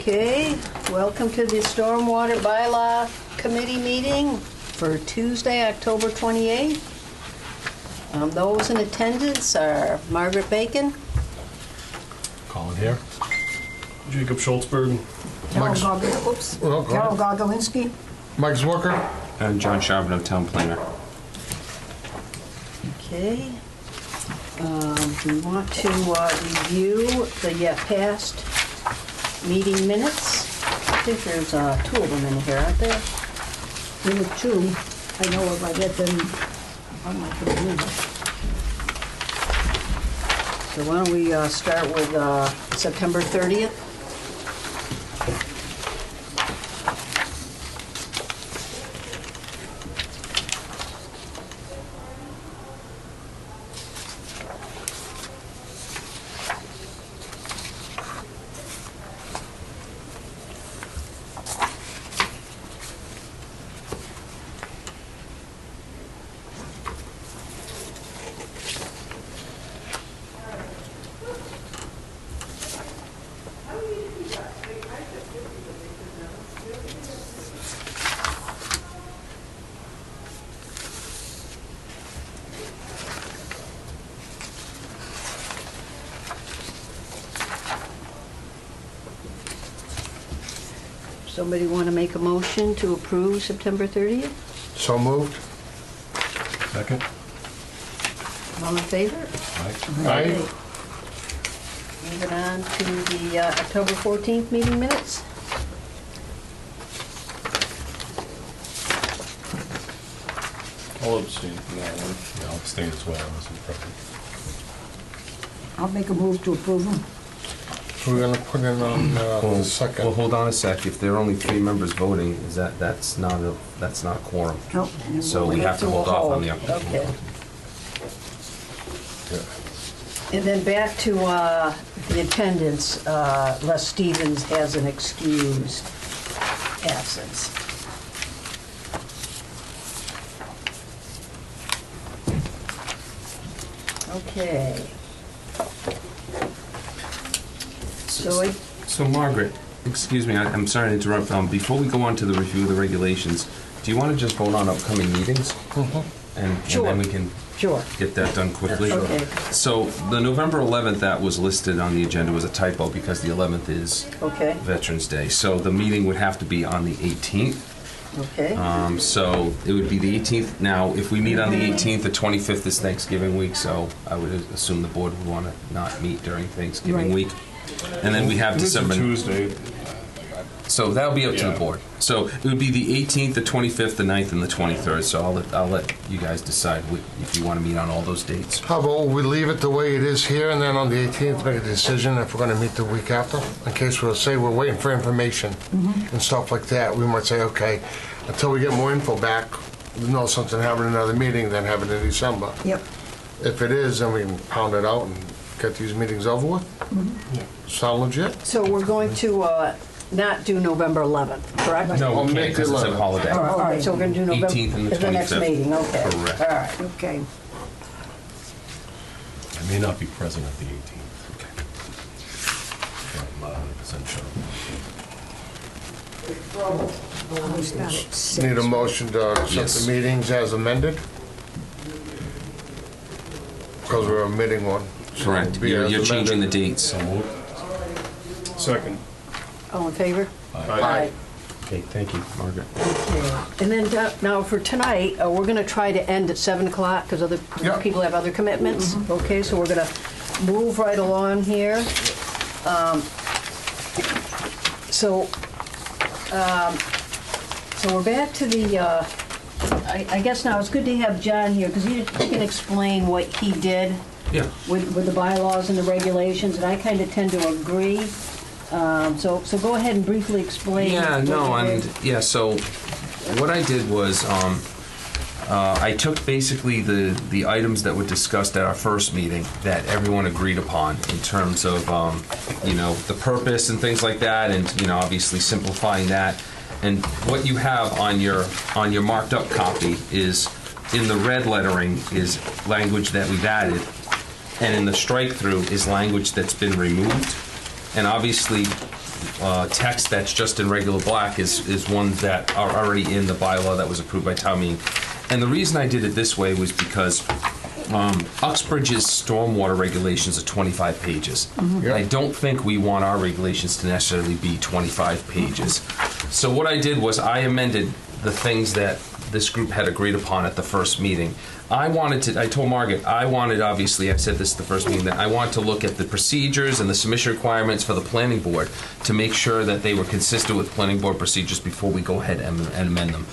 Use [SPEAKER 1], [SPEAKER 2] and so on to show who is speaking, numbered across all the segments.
[SPEAKER 1] Okay, welcome to the Stormwater Bylaw Committee meeting for Tuesday, October 28th. Those in attendance are Margaret Bacon,
[SPEAKER 2] Colin here.
[SPEAKER 3] Jacob Schultzberg.
[SPEAKER 4] Carol Gogolinski.
[SPEAKER 2] Mike Zwicker.
[SPEAKER 5] And John Charbonneau, Town Planner.
[SPEAKER 1] okay. We want to review the past meeting minutes. I think there's 2 of them in here, aren't there?
[SPEAKER 4] There were 2. I know if I get them on my computer.
[SPEAKER 1] So why don't we start with September 30th? Somebody want to make a motion to approve September 30th?
[SPEAKER 2] So moved.
[SPEAKER 3] Second.
[SPEAKER 1] All in favor?
[SPEAKER 2] Aye.
[SPEAKER 1] Moving on to the October 14th meeting minutes.
[SPEAKER 3] I'll abstain from that one. Yeah, I'll abstain as well. I wasn't present.
[SPEAKER 4] I'll make a move to approve them.
[SPEAKER 2] So we're gonna put in on the second.
[SPEAKER 5] Well, hold on a sec. If there are only 3 members voting, is that's not a quorum.
[SPEAKER 4] No.
[SPEAKER 5] So we have to hold off on the October.
[SPEAKER 1] Okay.
[SPEAKER 2] Yeah.
[SPEAKER 1] And then back to the attendance, Les Stevens has an excused absence. Okay.
[SPEAKER 5] So Margaret, excuse me, I'm sorry to interrupt. Before we go on to the review of the regulations, do you want to just vote on upcoming meetings? And
[SPEAKER 1] Sure.
[SPEAKER 5] then we can
[SPEAKER 1] Sure.
[SPEAKER 5] get that done quickly?
[SPEAKER 1] Okay.
[SPEAKER 5] So the November 11th that was listed on the agenda was a typo because the 11th is
[SPEAKER 1] Okay.
[SPEAKER 5] Veterans Day. So the meeting would have to be on the 18th.
[SPEAKER 1] Okay.
[SPEAKER 5] So it would be the 18th. Now, if we meet on the 18th, the 25th is Thanksgiving week, so I would assume the board would want to not meet during Thanksgiving
[SPEAKER 4] Right.
[SPEAKER 5] week. And then we have
[SPEAKER 3] It's a
[SPEAKER 5] December.
[SPEAKER 3] Tuesday.
[SPEAKER 5] So that'll be up to the
[SPEAKER 3] Yeah.
[SPEAKER 5] board. So it would be the 18th, the 25th, the 9th, and the 23rd. So I'll let you guys decide if you want to meet on all those dates.
[SPEAKER 2] How about we leave it the way it is here, and then on the 18th make a decision if we're gonna meet the week after? In case we'll say we're waiting for information and stuff like that, we might say, okay, until we get more info back, we know something, having another meeting, then have it in December.
[SPEAKER 4] Yep.
[SPEAKER 2] If it is, then we can pound it out and get these meetings over with. Sound legit?
[SPEAKER 1] So we're going to not do November 11th, correct?
[SPEAKER 5] No,
[SPEAKER 2] I'll
[SPEAKER 5] we can't
[SPEAKER 2] make
[SPEAKER 5] because it's a
[SPEAKER 2] 11th.
[SPEAKER 5] holiday.
[SPEAKER 1] All right, so we're going to do November.
[SPEAKER 5] 18th and the
[SPEAKER 1] is the next
[SPEAKER 5] 25th.
[SPEAKER 1] meeting, okay.
[SPEAKER 5] Correct.
[SPEAKER 1] All right.
[SPEAKER 4] Okay.
[SPEAKER 3] I may not be present at the 18th. I'm not 100% sure.
[SPEAKER 4] I'll start at 6.
[SPEAKER 2] Need a motion to accept
[SPEAKER 5] Yes.
[SPEAKER 2] the meetings as amended? Because we're omitting one. So
[SPEAKER 5] Correct.
[SPEAKER 2] it'll be
[SPEAKER 5] You're
[SPEAKER 2] as
[SPEAKER 5] changing the
[SPEAKER 2] amended.
[SPEAKER 5] dates.
[SPEAKER 3] So moved. Second.
[SPEAKER 1] All in favor?
[SPEAKER 2] Aye.
[SPEAKER 5] Okay, thank you, Margaret.
[SPEAKER 1] Okay. And then now for tonight, we're going to try to end at 7 o'clock because other
[SPEAKER 2] Yep.
[SPEAKER 1] people have other commitments. Okay, so we're going to move right along here. So we're back to the, I guess now it's good to have John here because he can explain what he did
[SPEAKER 5] Yeah.
[SPEAKER 1] with the bylaws and the regulations, and I kind of tend to agree. So go ahead and briefly explain.
[SPEAKER 5] Yeah,
[SPEAKER 1] what
[SPEAKER 5] no,
[SPEAKER 1] you
[SPEAKER 5] and
[SPEAKER 1] did.
[SPEAKER 5] yeah, so what I did was I took basically the items that were discussed at our first meeting that everyone agreed upon in terms of the purpose and things like that, and obviously simplifying that. And what you have on your marked up copy is in the red lettering is language that we've added, and in the strike through is language that's been removed. And obviously, text that's just in regular black is ones that are already in the bylaw that was approved by town meeting. And the reason I did it this way was because Uxbridge's stormwater regulations are 25 pages. I don't think we want our regulations to necessarily be 25 pages. So what I did was I amended the things that this group had agreed upon at the first meeting. I told Margaret, obviously, I said this at the first meeting, that I want to look at the procedures and the submission requirements for the planning board to make sure that they were consistent with planning board procedures before we go ahead and amend them.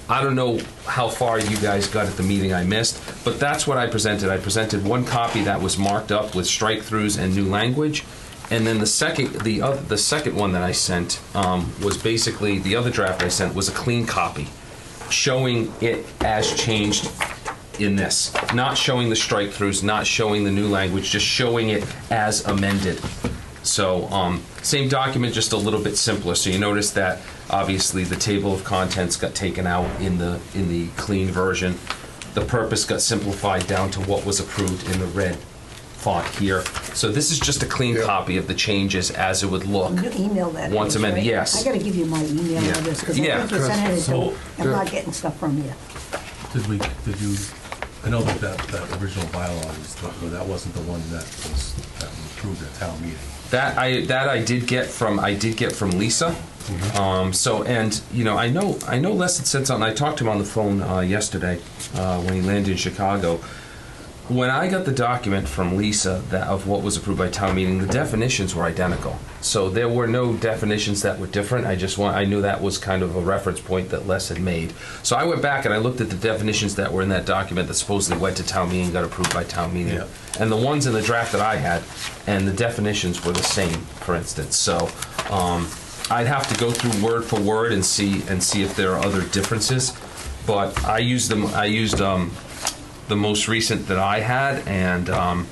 [SPEAKER 5] I don't know how far you guys got at the meeting I missed, but that's what I presented. I presented one copy that was marked up with strike-throughs and new language, and then the second one that I sent was basically, the other draft I sent was a clean copy, showing it as changed in this. Not showing the strike-throughs, not showing the new language, just showing it as amended. So, same document, just a little bit simpler. So you notice that obviously the table of contents got taken out in the clean version. The purpose got simplified down to what was approved in the red font here. So this is just a clean copy of the changes as it would look.
[SPEAKER 4] You email that.
[SPEAKER 5] Once
[SPEAKER 4] to us,
[SPEAKER 5] amended,
[SPEAKER 4] right?
[SPEAKER 5] yes.
[SPEAKER 4] I gotta give you my email
[SPEAKER 5] Yeah.
[SPEAKER 4] address, because
[SPEAKER 5] Yeah.
[SPEAKER 4] I think you sent it
[SPEAKER 3] So-
[SPEAKER 4] to, I'm not getting stuff from you.
[SPEAKER 3] Did you, I know that original bylaw that wasn't the one that was approved at town meeting.
[SPEAKER 5] That I did get from Lisa. So, and you know, I know Les had said something. I talked to him on the phone yesterday when he landed in Chicago. When I got the document from Lisa of what was approved by town meeting, the definitions were identical. So there were no definitions that were different. I knew that was kind of a reference point that Les had made. So I went back and I looked at the definitions that were in that document that supposedly went to town meeting, got approved by town meeting.
[SPEAKER 3] Yeah.
[SPEAKER 5] And the ones in the draft that I had, and the definitions were the same, for instance. So I'd have to go through word for word and see if there are other differences. But I used the most recent that I had, and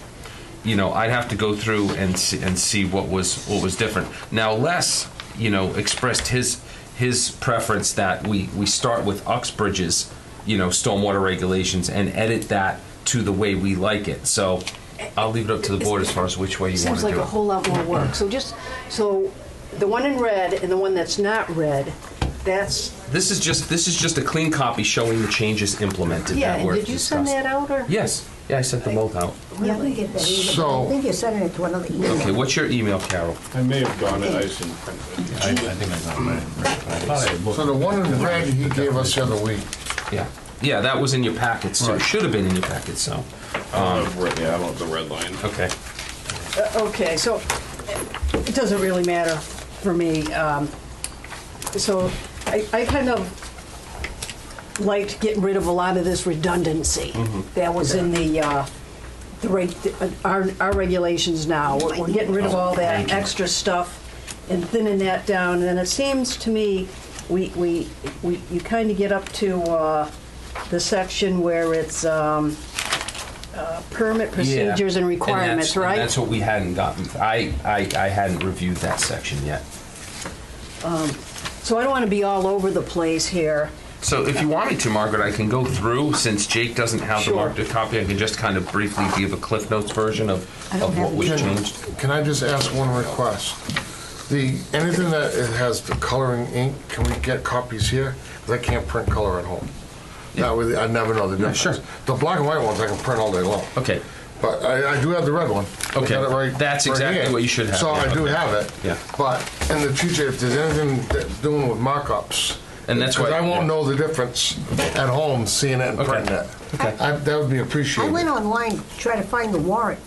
[SPEAKER 5] you know, I'd have to go through and see what was different. Now, Les, you know, expressed his preference that we start with Uxbridge's, you know, stormwater regulations and edit that to the way we like it. So I'll leave it up to the board as far as which way you want to do it.
[SPEAKER 1] Seems like a whole lot more work. So the one in red and the one that's not red, that's,
[SPEAKER 5] This is just a clean copy showing the changes implemented
[SPEAKER 1] yeah,
[SPEAKER 5] that
[SPEAKER 1] and
[SPEAKER 5] were
[SPEAKER 1] did you send
[SPEAKER 5] discussed.
[SPEAKER 1] that out, or?
[SPEAKER 5] Yes. Yeah, I sent them both out.
[SPEAKER 4] Yeah, I didn't get that either, but
[SPEAKER 2] So-
[SPEAKER 4] I think you're sending it to another email.
[SPEAKER 5] Okay, what's your email, Carol?
[SPEAKER 3] I may have gone it, I just didn't print it. I think I got mine. I thought I had looked.
[SPEAKER 2] So the one in red he gave us the other week,
[SPEAKER 5] Yeah. Yeah, that was in your packets too.
[SPEAKER 2] Right.
[SPEAKER 5] Should have been in your packets, so.
[SPEAKER 3] I don't have the red line.
[SPEAKER 5] Okay.
[SPEAKER 1] Okay, so it doesn't really matter for me. So I kind of liked getting rid of a lot of this redundancy that was in our regulations now. We're getting rid of all that extra stuff and thinning that down. And it seems to me you kind of get up to the section where it's permit procedures and requirements, right?
[SPEAKER 5] And that's what we hadn't gotten. I hadn't reviewed that section yet.
[SPEAKER 1] So I don't want to be all over the place here.
[SPEAKER 5] So if you want me to, Margaret, I can go through, since Jake doesn't have the
[SPEAKER 1] Sure.
[SPEAKER 5] marked copy, I can just kind of briefly give a Cliff Notes version of what was
[SPEAKER 2] Can-
[SPEAKER 5] changed.
[SPEAKER 2] Can I just ask one request? Anything that it has the coloring ink, can we get copies here? 'Cause I can't print color at home. That way, I never know the difference.
[SPEAKER 5] sure.
[SPEAKER 2] The black and white ones I can print all day long.
[SPEAKER 5] Okay.
[SPEAKER 2] But I do have the red one. I
[SPEAKER 5] Okay.
[SPEAKER 2] got it right-
[SPEAKER 5] That's
[SPEAKER 2] right
[SPEAKER 5] exactly
[SPEAKER 2] here.
[SPEAKER 5] what you should have.
[SPEAKER 2] So
[SPEAKER 5] Yeah,
[SPEAKER 2] I do
[SPEAKER 5] okay.
[SPEAKER 2] have it.
[SPEAKER 5] Yeah.
[SPEAKER 2] But in the future, if there's anything doing with markups,
[SPEAKER 5] And that's
[SPEAKER 2] because
[SPEAKER 5] why-
[SPEAKER 2] I won't
[SPEAKER 5] yeah.
[SPEAKER 2] know the difference at home, seeing it and
[SPEAKER 5] Okay.
[SPEAKER 2] printing it.
[SPEAKER 5] Okay.
[SPEAKER 2] That would be
[SPEAKER 4] I
[SPEAKER 2] appreciated.
[SPEAKER 4] went online to try to find the warrant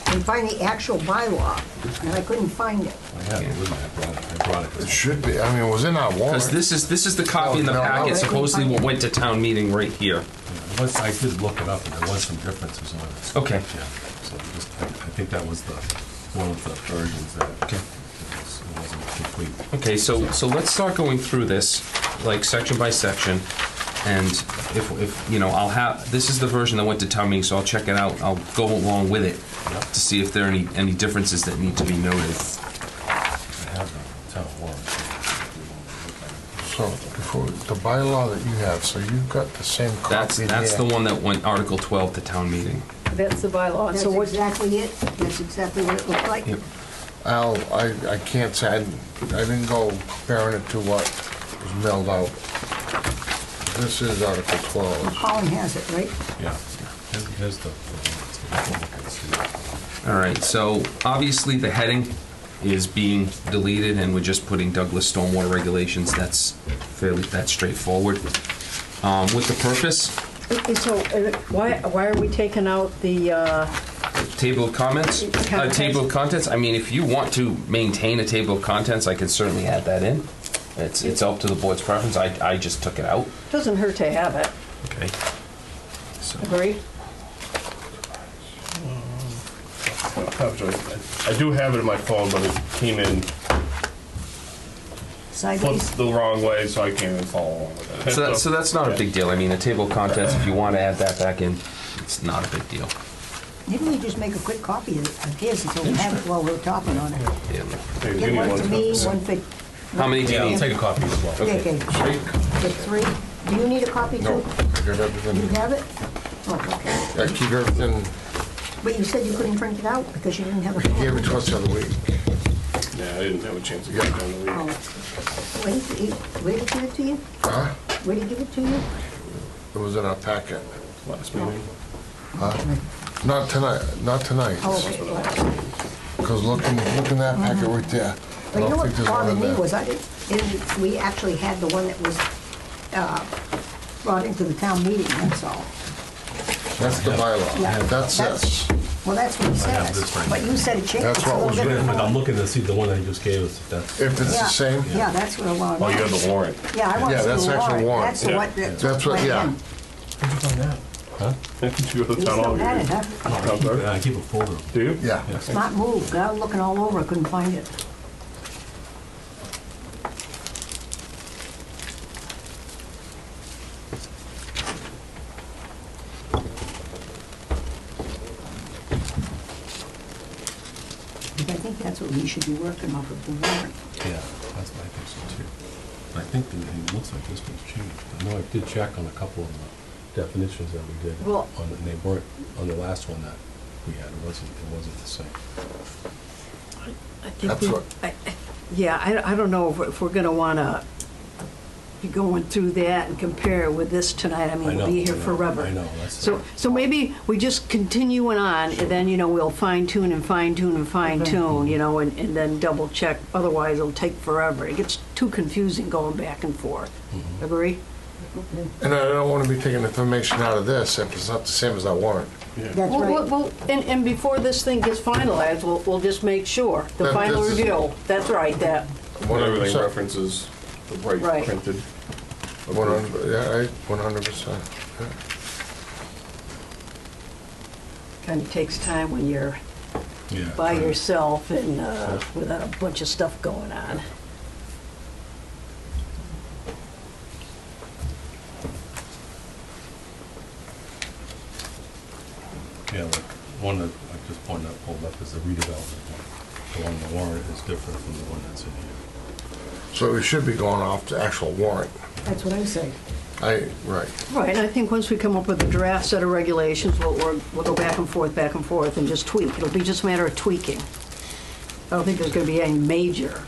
[SPEAKER 4] and find the actual bylaw, and I couldn't find it.
[SPEAKER 3] I had it with me, I brought it.
[SPEAKER 2] It should be. I mean, it was in our warrant.
[SPEAKER 5] Because this is the copy in the
[SPEAKER 2] No, no,
[SPEAKER 5] packet,
[SPEAKER 2] no.
[SPEAKER 5] supposedly what went to town meeting right here.
[SPEAKER 3] I did look it up, and there was some differences on it.
[SPEAKER 5] Okay.
[SPEAKER 3] Yeah, so I think that was one of the versions that it wasn't complete.
[SPEAKER 5] Okay, so let's start going through this, like section by section, and if you know, this is the version that went to town meeting, so I'll check it out. I'll go along with it to see if there are any differences that need to be noted.
[SPEAKER 3] I have the town warrant.
[SPEAKER 2] So, the bylaw that you have, so you've got the same copy
[SPEAKER 5] That's the
[SPEAKER 2] here.
[SPEAKER 5] one that went Article 12 to town meeting.
[SPEAKER 1] That's the bylaw.
[SPEAKER 4] That's
[SPEAKER 1] So what,
[SPEAKER 4] exactly it. That's exactly what it looked like.
[SPEAKER 5] Yep.
[SPEAKER 2] Al, I can't say, I didn't go comparing it to what was mailed out. This is Article 12.
[SPEAKER 4] Colin has it, right?
[SPEAKER 3] Yeah. Here's the.
[SPEAKER 5] All right, so obviously the heading is being deleted and we're just putting Douglas Stormwater Regulations. That's that's straightforward. With the purpose,
[SPEAKER 1] So why are we taking out the,
[SPEAKER 5] table of comments,
[SPEAKER 1] Contents.
[SPEAKER 5] table of contents. I mean, if you want to maintain a table of contents, I can certainly add that in. It's up to the board's preference. I just took it out.
[SPEAKER 1] doesn't hurt to have it,
[SPEAKER 5] Okay. So,
[SPEAKER 1] agree?
[SPEAKER 6] I do have it in my phone, but it came in
[SPEAKER 4] Sideways?
[SPEAKER 6] flipped the wrong way, so I can't even follow along with it.
[SPEAKER 5] so that's not a big deal. I mean, a table of contents, if you want to add that back in, it's not a big deal.
[SPEAKER 4] Didn't we just make a quick copy of his until we have it while we're talking on it?
[SPEAKER 5] Yeah.
[SPEAKER 6] Hey, give
[SPEAKER 4] Get
[SPEAKER 6] me
[SPEAKER 4] one
[SPEAKER 6] one
[SPEAKER 4] for me,
[SPEAKER 6] copy.
[SPEAKER 4] one for...
[SPEAKER 5] How many do you
[SPEAKER 3] Yeah, I'll
[SPEAKER 5] need?
[SPEAKER 3] take a copy as well.
[SPEAKER 4] Okay, okay. Get three. Do you need a copy too?
[SPEAKER 2] No, I got
[SPEAKER 4] You
[SPEAKER 2] everything.
[SPEAKER 4] have it? Oh, okay.
[SPEAKER 2] I keep everything,
[SPEAKER 4] But you said you couldn't print it out because you didn't have a...
[SPEAKER 2] he gave it to us the other week.
[SPEAKER 6] Yeah, I didn't have a chance to get it done the
[SPEAKER 4] Oh.
[SPEAKER 6] week.
[SPEAKER 4] Where did he give it to you?
[SPEAKER 2] Huh?
[SPEAKER 4] Where did he give it to you?
[SPEAKER 2] It was in our packet.
[SPEAKER 6] Last meeting.
[SPEAKER 2] Not tonight, not tonight.
[SPEAKER 4] Oh, okay. Well,
[SPEAKER 2] Because look in that packet right there. I
[SPEAKER 4] But you know
[SPEAKER 2] don't
[SPEAKER 4] what
[SPEAKER 2] think there's one
[SPEAKER 4] bothered
[SPEAKER 2] in
[SPEAKER 4] me
[SPEAKER 2] there.
[SPEAKER 4] was we actually had the one that was brought into the town meeting, that's all.
[SPEAKER 2] That's the bylaw.
[SPEAKER 4] Yeah,
[SPEAKER 2] That's this.
[SPEAKER 4] Well, that's what he
[SPEAKER 3] have this
[SPEAKER 4] says.
[SPEAKER 3] right
[SPEAKER 4] But you said it changed.
[SPEAKER 2] That's
[SPEAKER 4] it's a
[SPEAKER 2] what
[SPEAKER 4] little
[SPEAKER 2] was
[SPEAKER 4] bit
[SPEAKER 2] written.
[SPEAKER 3] But I'm looking to see the one that he just gave us, if that's.
[SPEAKER 2] If it's
[SPEAKER 4] Yeah.
[SPEAKER 2] the same,
[SPEAKER 4] Yeah, that's what I want to
[SPEAKER 6] Oh,
[SPEAKER 4] know.
[SPEAKER 6] you have the warrant.
[SPEAKER 4] Yeah, I want
[SPEAKER 2] Yeah,
[SPEAKER 4] to
[SPEAKER 2] that's
[SPEAKER 4] see the
[SPEAKER 2] actual
[SPEAKER 4] warrant.
[SPEAKER 2] warrant.
[SPEAKER 4] That's the
[SPEAKER 6] Yeah.
[SPEAKER 4] one,
[SPEAKER 2] That's what-
[SPEAKER 4] went
[SPEAKER 2] yeah.
[SPEAKER 4] in.
[SPEAKER 3] Huh?
[SPEAKER 6] Did you go to
[SPEAKER 4] You
[SPEAKER 6] the town
[SPEAKER 4] still
[SPEAKER 6] hall?
[SPEAKER 4] had it, huh?
[SPEAKER 6] I'm sorry?
[SPEAKER 3] I keep a folder.
[SPEAKER 6] Do you?
[SPEAKER 2] yeah.
[SPEAKER 4] Smart move. I was looking all over, I couldn't find it. I think that's what we should be working off of the warrant.
[SPEAKER 3] Yeah, that's what I think so too. I think it looks like this one's changed. I know I did check on a couple of the definitions that we did.
[SPEAKER 1] Well-
[SPEAKER 3] And they weren't, on the last one that we had, it wasn't the same.
[SPEAKER 1] I think
[SPEAKER 2] That's what-
[SPEAKER 1] Yeah, I don't know if we're gonna wanna be going through that and compare it with this tonight. I mean,
[SPEAKER 3] I know,
[SPEAKER 1] we'll be here
[SPEAKER 3] I know,
[SPEAKER 1] forever.
[SPEAKER 3] I know, that's.
[SPEAKER 1] So maybe we just continuing on, and then, we'll fine tune and fine tune and fine tune, and then double check. Otherwise, it'll take forever. It gets too confusing going back and forth. Agree?
[SPEAKER 2] And I don't want to be taking information out of this if it's not the same as our warrant.
[SPEAKER 4] That's
[SPEAKER 1] Well,
[SPEAKER 4] right.
[SPEAKER 1] well, and before this thing gets finalized, we'll just make sure. The
[SPEAKER 2] That
[SPEAKER 1] final
[SPEAKER 2] this is-
[SPEAKER 1] review, that's right, that,
[SPEAKER 6] When everything
[SPEAKER 2] 100%.
[SPEAKER 6] references the right
[SPEAKER 1] Right.
[SPEAKER 6] printed.
[SPEAKER 2] 100, yeah, 100%.
[SPEAKER 1] kind of takes time when you're
[SPEAKER 3] Yeah,
[SPEAKER 1] by
[SPEAKER 3] trying to-
[SPEAKER 1] yourself and without a bunch of stuff going on.
[SPEAKER 3] Yeah, like, one that I just pointed out, pulled up is the redevelopment one. The one in the warrant is different from the one that's in here.
[SPEAKER 2] So we should be going off the actual warrant.
[SPEAKER 4] That's what I say.
[SPEAKER 2] Right.
[SPEAKER 1] Right, and I think once we come up with a draft set of regulations, we'll go back and forth, and just tweak. It'll be just a matter of tweaking. I don't think there's going to be any major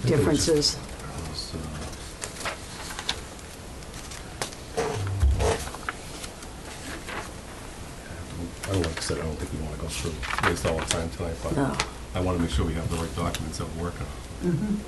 [SPEAKER 1] differences.
[SPEAKER 3] It's, like I said, I don't think we want to go through, waste all the time tonight, but
[SPEAKER 1] No.
[SPEAKER 3] I want to make sure we have the right documents that we're working on.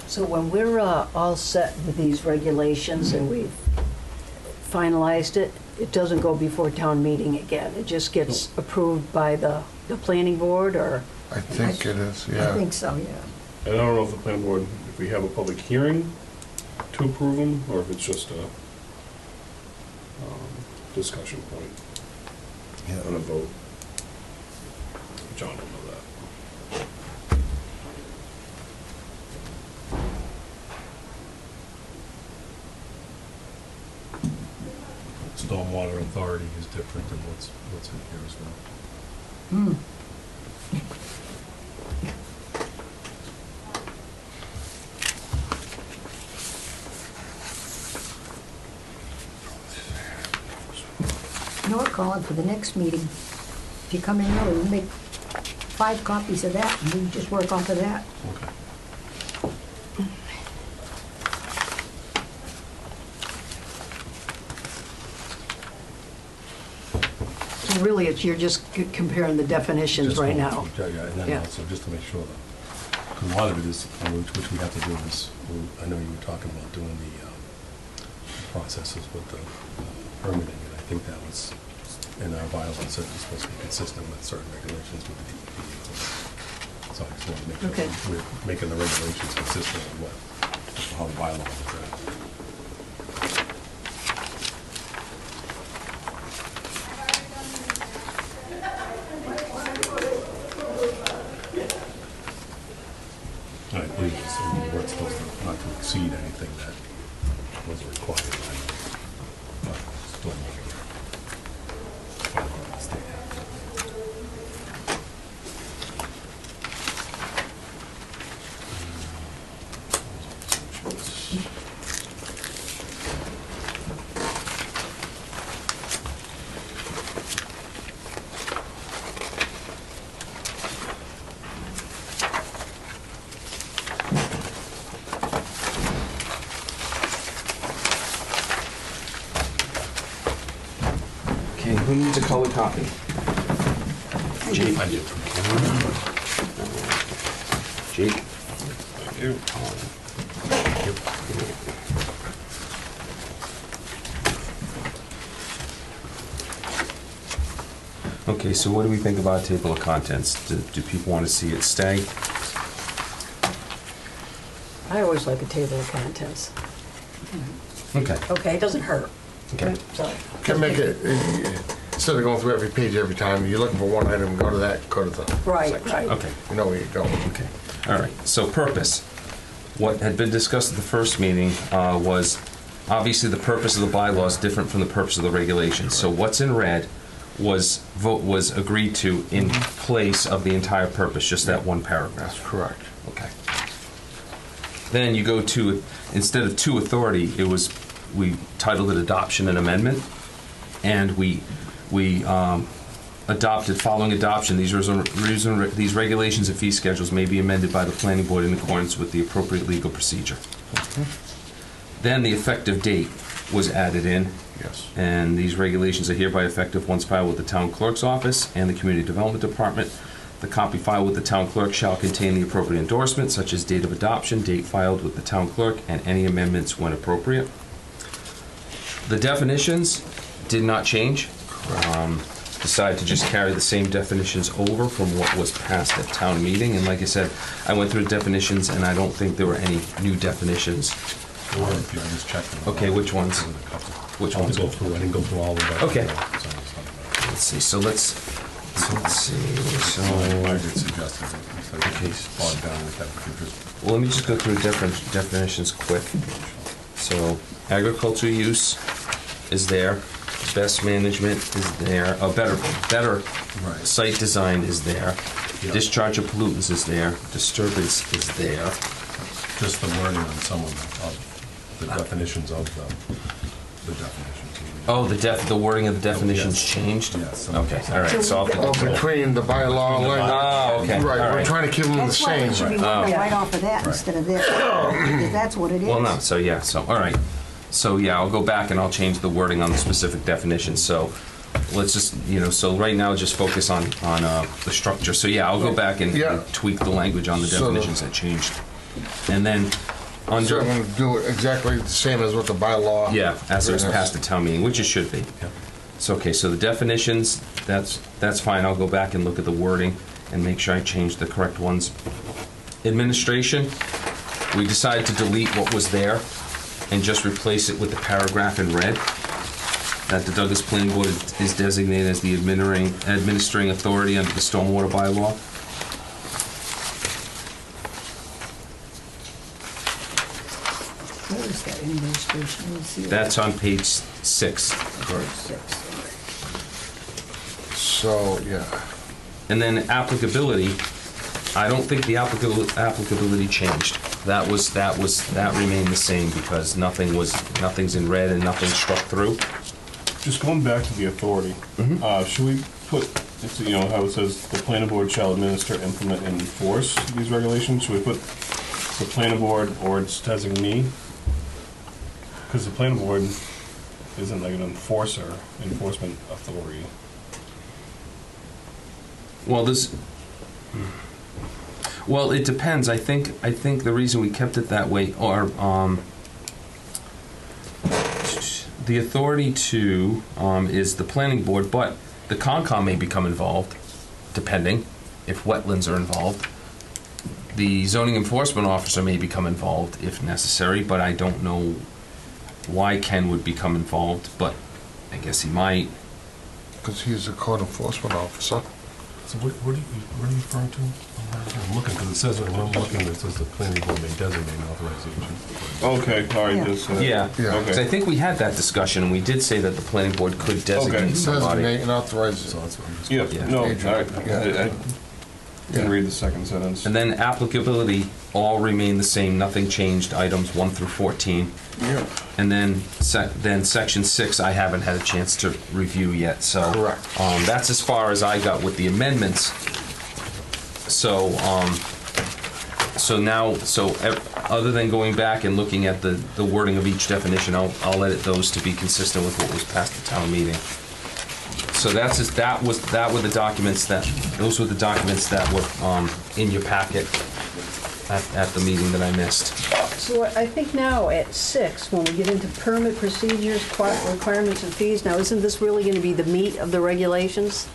[SPEAKER 1] So when we're all set with these regulations and we've finalized it, it doesn't go before town meeting again. It just gets approved by the planning board, or?
[SPEAKER 2] I think it is,
[SPEAKER 4] I
[SPEAKER 2] yeah.
[SPEAKER 4] think so, yeah.
[SPEAKER 6] And I don't know if the planning board, if we have a public hearing to approve them, or if it's just a discussion point and a vote. John will know that.
[SPEAKER 3] stormwater authority is different than what's in here as well.
[SPEAKER 4] You know what, Colin, for the next meeting, if you come in early, we'll make 5 copies of that, and we just work off of that.
[SPEAKER 3] Okay.
[SPEAKER 1] So really, you're just comparing the definitions
[SPEAKER 3] Just
[SPEAKER 1] right
[SPEAKER 3] going
[SPEAKER 1] now.
[SPEAKER 3] through, yeah, and then
[SPEAKER 1] Yeah.
[SPEAKER 3] also, just to make sure that, because a lot of it is, which we have to do is, I know you were talking about doing the processes with the permitting, and I think that was, in our bylaws, said it's supposed to be consistent with certain regulations with the DEP. So I just want to make sure
[SPEAKER 1] Okay.
[SPEAKER 3] we're making the regulations consistent with how the bylaw is drafted. I believe we weren't supposed to, not to exceed anything that was required by stormwater.
[SPEAKER 5] Okay, who needs a color copy? Jake.
[SPEAKER 3] I did.
[SPEAKER 5] Jake. Okay, so what do we think about table of contents? Do people want to see it stay?
[SPEAKER 1] I always like a table of contents.
[SPEAKER 5] Okay,
[SPEAKER 1] Okay, it doesn't hurt.
[SPEAKER 5] okay.
[SPEAKER 1] So,
[SPEAKER 2] Can make it, instead of going through every page every time, you're looking for one item, go to that, go to the
[SPEAKER 1] Right,
[SPEAKER 2] section.
[SPEAKER 1] right.
[SPEAKER 5] Okay.
[SPEAKER 2] You know where you're going.
[SPEAKER 5] Okay, all right, so purpose. What had been discussed at the first meeting was, obviously, the purpose of the bylaw is different from the purpose of the regulations. So what's in red was agreed to in place of the entire purpose, just that one paragraph.
[SPEAKER 2] Correct.
[SPEAKER 5] Okay. Then you go to, instead of to authority, we titled it adoption and amendment, and we adopted, following adoption, these regulations and fee schedules may be amended by the planning board in accordance with the appropriate legal procedure. Then the effective date was added in,
[SPEAKER 2] Yes.
[SPEAKER 5] and these regulations are hereby effective once filed with the town clerk's office and the community development department. The copy filed with the town clerk shall contain the appropriate endorsements, such as date of adoption, date filed with the town clerk, and any amendments when appropriate. The definitions did not change. Decided to just carry the same definitions over from what was passed at town meeting. And like I said, I went through the definitions, and I don't think there were any new definitions.
[SPEAKER 3] Or if you just check them.
[SPEAKER 5] Okay, which ones?
[SPEAKER 3] There was a couple.
[SPEAKER 5] Which
[SPEAKER 3] I'll
[SPEAKER 5] ones?
[SPEAKER 3] go through, I didn't go through all of them.
[SPEAKER 5] Okay.
[SPEAKER 3] So it's not about-
[SPEAKER 5] Let's see. So let's see. So
[SPEAKER 3] Margaret suggested it. So
[SPEAKER 5] Okay.
[SPEAKER 3] bogged down with that, we could just
[SPEAKER 5] well, let me just go through different definitions quick. So agricultural use is there. Best management is there. Better
[SPEAKER 3] Right.
[SPEAKER 5] site design is there.
[SPEAKER 3] Yeah.
[SPEAKER 5] Discharge of pollutants is there. Disturbance is there.
[SPEAKER 3] just the wording on some of the definitions of the definitions.
[SPEAKER 5] Oh, the wording of the definitions
[SPEAKER 3] Yes.
[SPEAKER 5] changed?
[SPEAKER 3] Yes.
[SPEAKER 5] Okay, all right, so I'll have to
[SPEAKER 2] Oh,
[SPEAKER 5] go through it.
[SPEAKER 2] between the bylaw and language.
[SPEAKER 5] Oh, okay, all
[SPEAKER 2] Right, we're
[SPEAKER 5] right.
[SPEAKER 2] trying to keep them the
[SPEAKER 4] That's why
[SPEAKER 2] same.
[SPEAKER 4] we should be
[SPEAKER 2] right?
[SPEAKER 4] working
[SPEAKER 1] Yeah.
[SPEAKER 4] right off of that
[SPEAKER 3] Right.
[SPEAKER 4] instead of this, because that's what it is.
[SPEAKER 5] Well, no, so yeah, so, all right. So, yeah, I'll go back and I'll change the wording on the specific definitions. So let's just, so right now, just focus on the structure. So, yeah, I'll go back and
[SPEAKER 2] Yeah.
[SPEAKER 5] tweak the language on the
[SPEAKER 2] So the-
[SPEAKER 5] definitions that changed. And then,
[SPEAKER 2] So
[SPEAKER 5] under,
[SPEAKER 2] I'm gonna do it exactly the same as what the bylaw.
[SPEAKER 5] yeah, as it was passed at town meeting, which it should be.
[SPEAKER 3] Yeah.
[SPEAKER 5] So, okay, so the definitions, that's fine. I'll go back and look at the wording and make sure I change the correct ones. Administration, we decided to delete what was there and just replace it with the paragraph in red, that the Douglas Planning Board is designated as the administering authority under the Stormwater Bylaw.
[SPEAKER 4] What was that administration? Let's see.
[SPEAKER 5] That's on page 6.
[SPEAKER 4] Page 6.
[SPEAKER 2] So, yeah.
[SPEAKER 5] And then applicability, I don't think the applicability changed. That remained the same because nothing's in red and nothing struck through.
[SPEAKER 6] Just going back to the authority, should we put, it's, you know, how it says, the planning board shall administer, implement, and enforce these regulations? Should we put the planning board or its designee? Because the planning board isn't like an enforcement authority.
[SPEAKER 5] Well, it depends. I think the reason we kept it that way, or the authority to is the planning board, but the Concom may become involved, depending if wetlands are involved. The zoning enforcement officer may become involved if necessary, but I don't know why Ken would become involved, but I guess he might.
[SPEAKER 2] Because he's a code enforcement officer.
[SPEAKER 3] So what are you referring to? I'm looking, because it says, when I'm looking, it says the planning board may designate an authorization.
[SPEAKER 6] Okay, all right.
[SPEAKER 4] Yeah.
[SPEAKER 6] This,
[SPEAKER 5] Yeah,
[SPEAKER 2] Yeah.
[SPEAKER 5] because I
[SPEAKER 6] Okay.
[SPEAKER 5] think we had that discussion, and we did say that the planning board could designate
[SPEAKER 6] Okay.
[SPEAKER 5] somebody.
[SPEAKER 2] Designate and authorize
[SPEAKER 3] So
[SPEAKER 2] it.
[SPEAKER 3] that's what I'm just.
[SPEAKER 6] Yeah,
[SPEAKER 5] Yeah.
[SPEAKER 6] no, all
[SPEAKER 2] Agent.
[SPEAKER 6] right.
[SPEAKER 2] Yeah.
[SPEAKER 6] I didn't read the second sentence.
[SPEAKER 5] And then applicability, all remain the same, nothing changed, items 1 through 14.
[SPEAKER 2] Yeah.
[SPEAKER 5] And then section 6, I haven't had a chance to review yet, so.
[SPEAKER 2] Correct.
[SPEAKER 5] That's as far as I got with the amendments. So, other than going back and looking at the wording of each definition, I'll edit those to be consistent with what was passed at town meeting. So those were the documents that were in your packet at the meeting that I missed.
[SPEAKER 1] So I think now at 6, when we get into permit procedures, requirements and fees, now isn't this really going to be the meat of the regulations?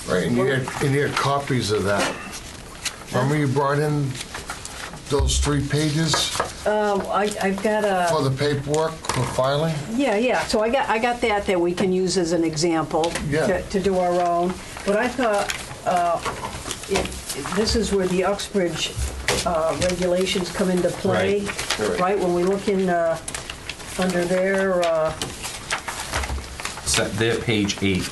[SPEAKER 2] Right, and you had copies of that. Remember you brought in those 3 pages
[SPEAKER 1] I've got a...
[SPEAKER 2] for the paperwork for filing?
[SPEAKER 1] Yeah, so I got that we can use as an example
[SPEAKER 2] Yeah.
[SPEAKER 1] to do our own. But I thought, this is where the Uxbridge regulations come into play.
[SPEAKER 2] Right.
[SPEAKER 1] When we look in, under their,
[SPEAKER 5] They're page 8.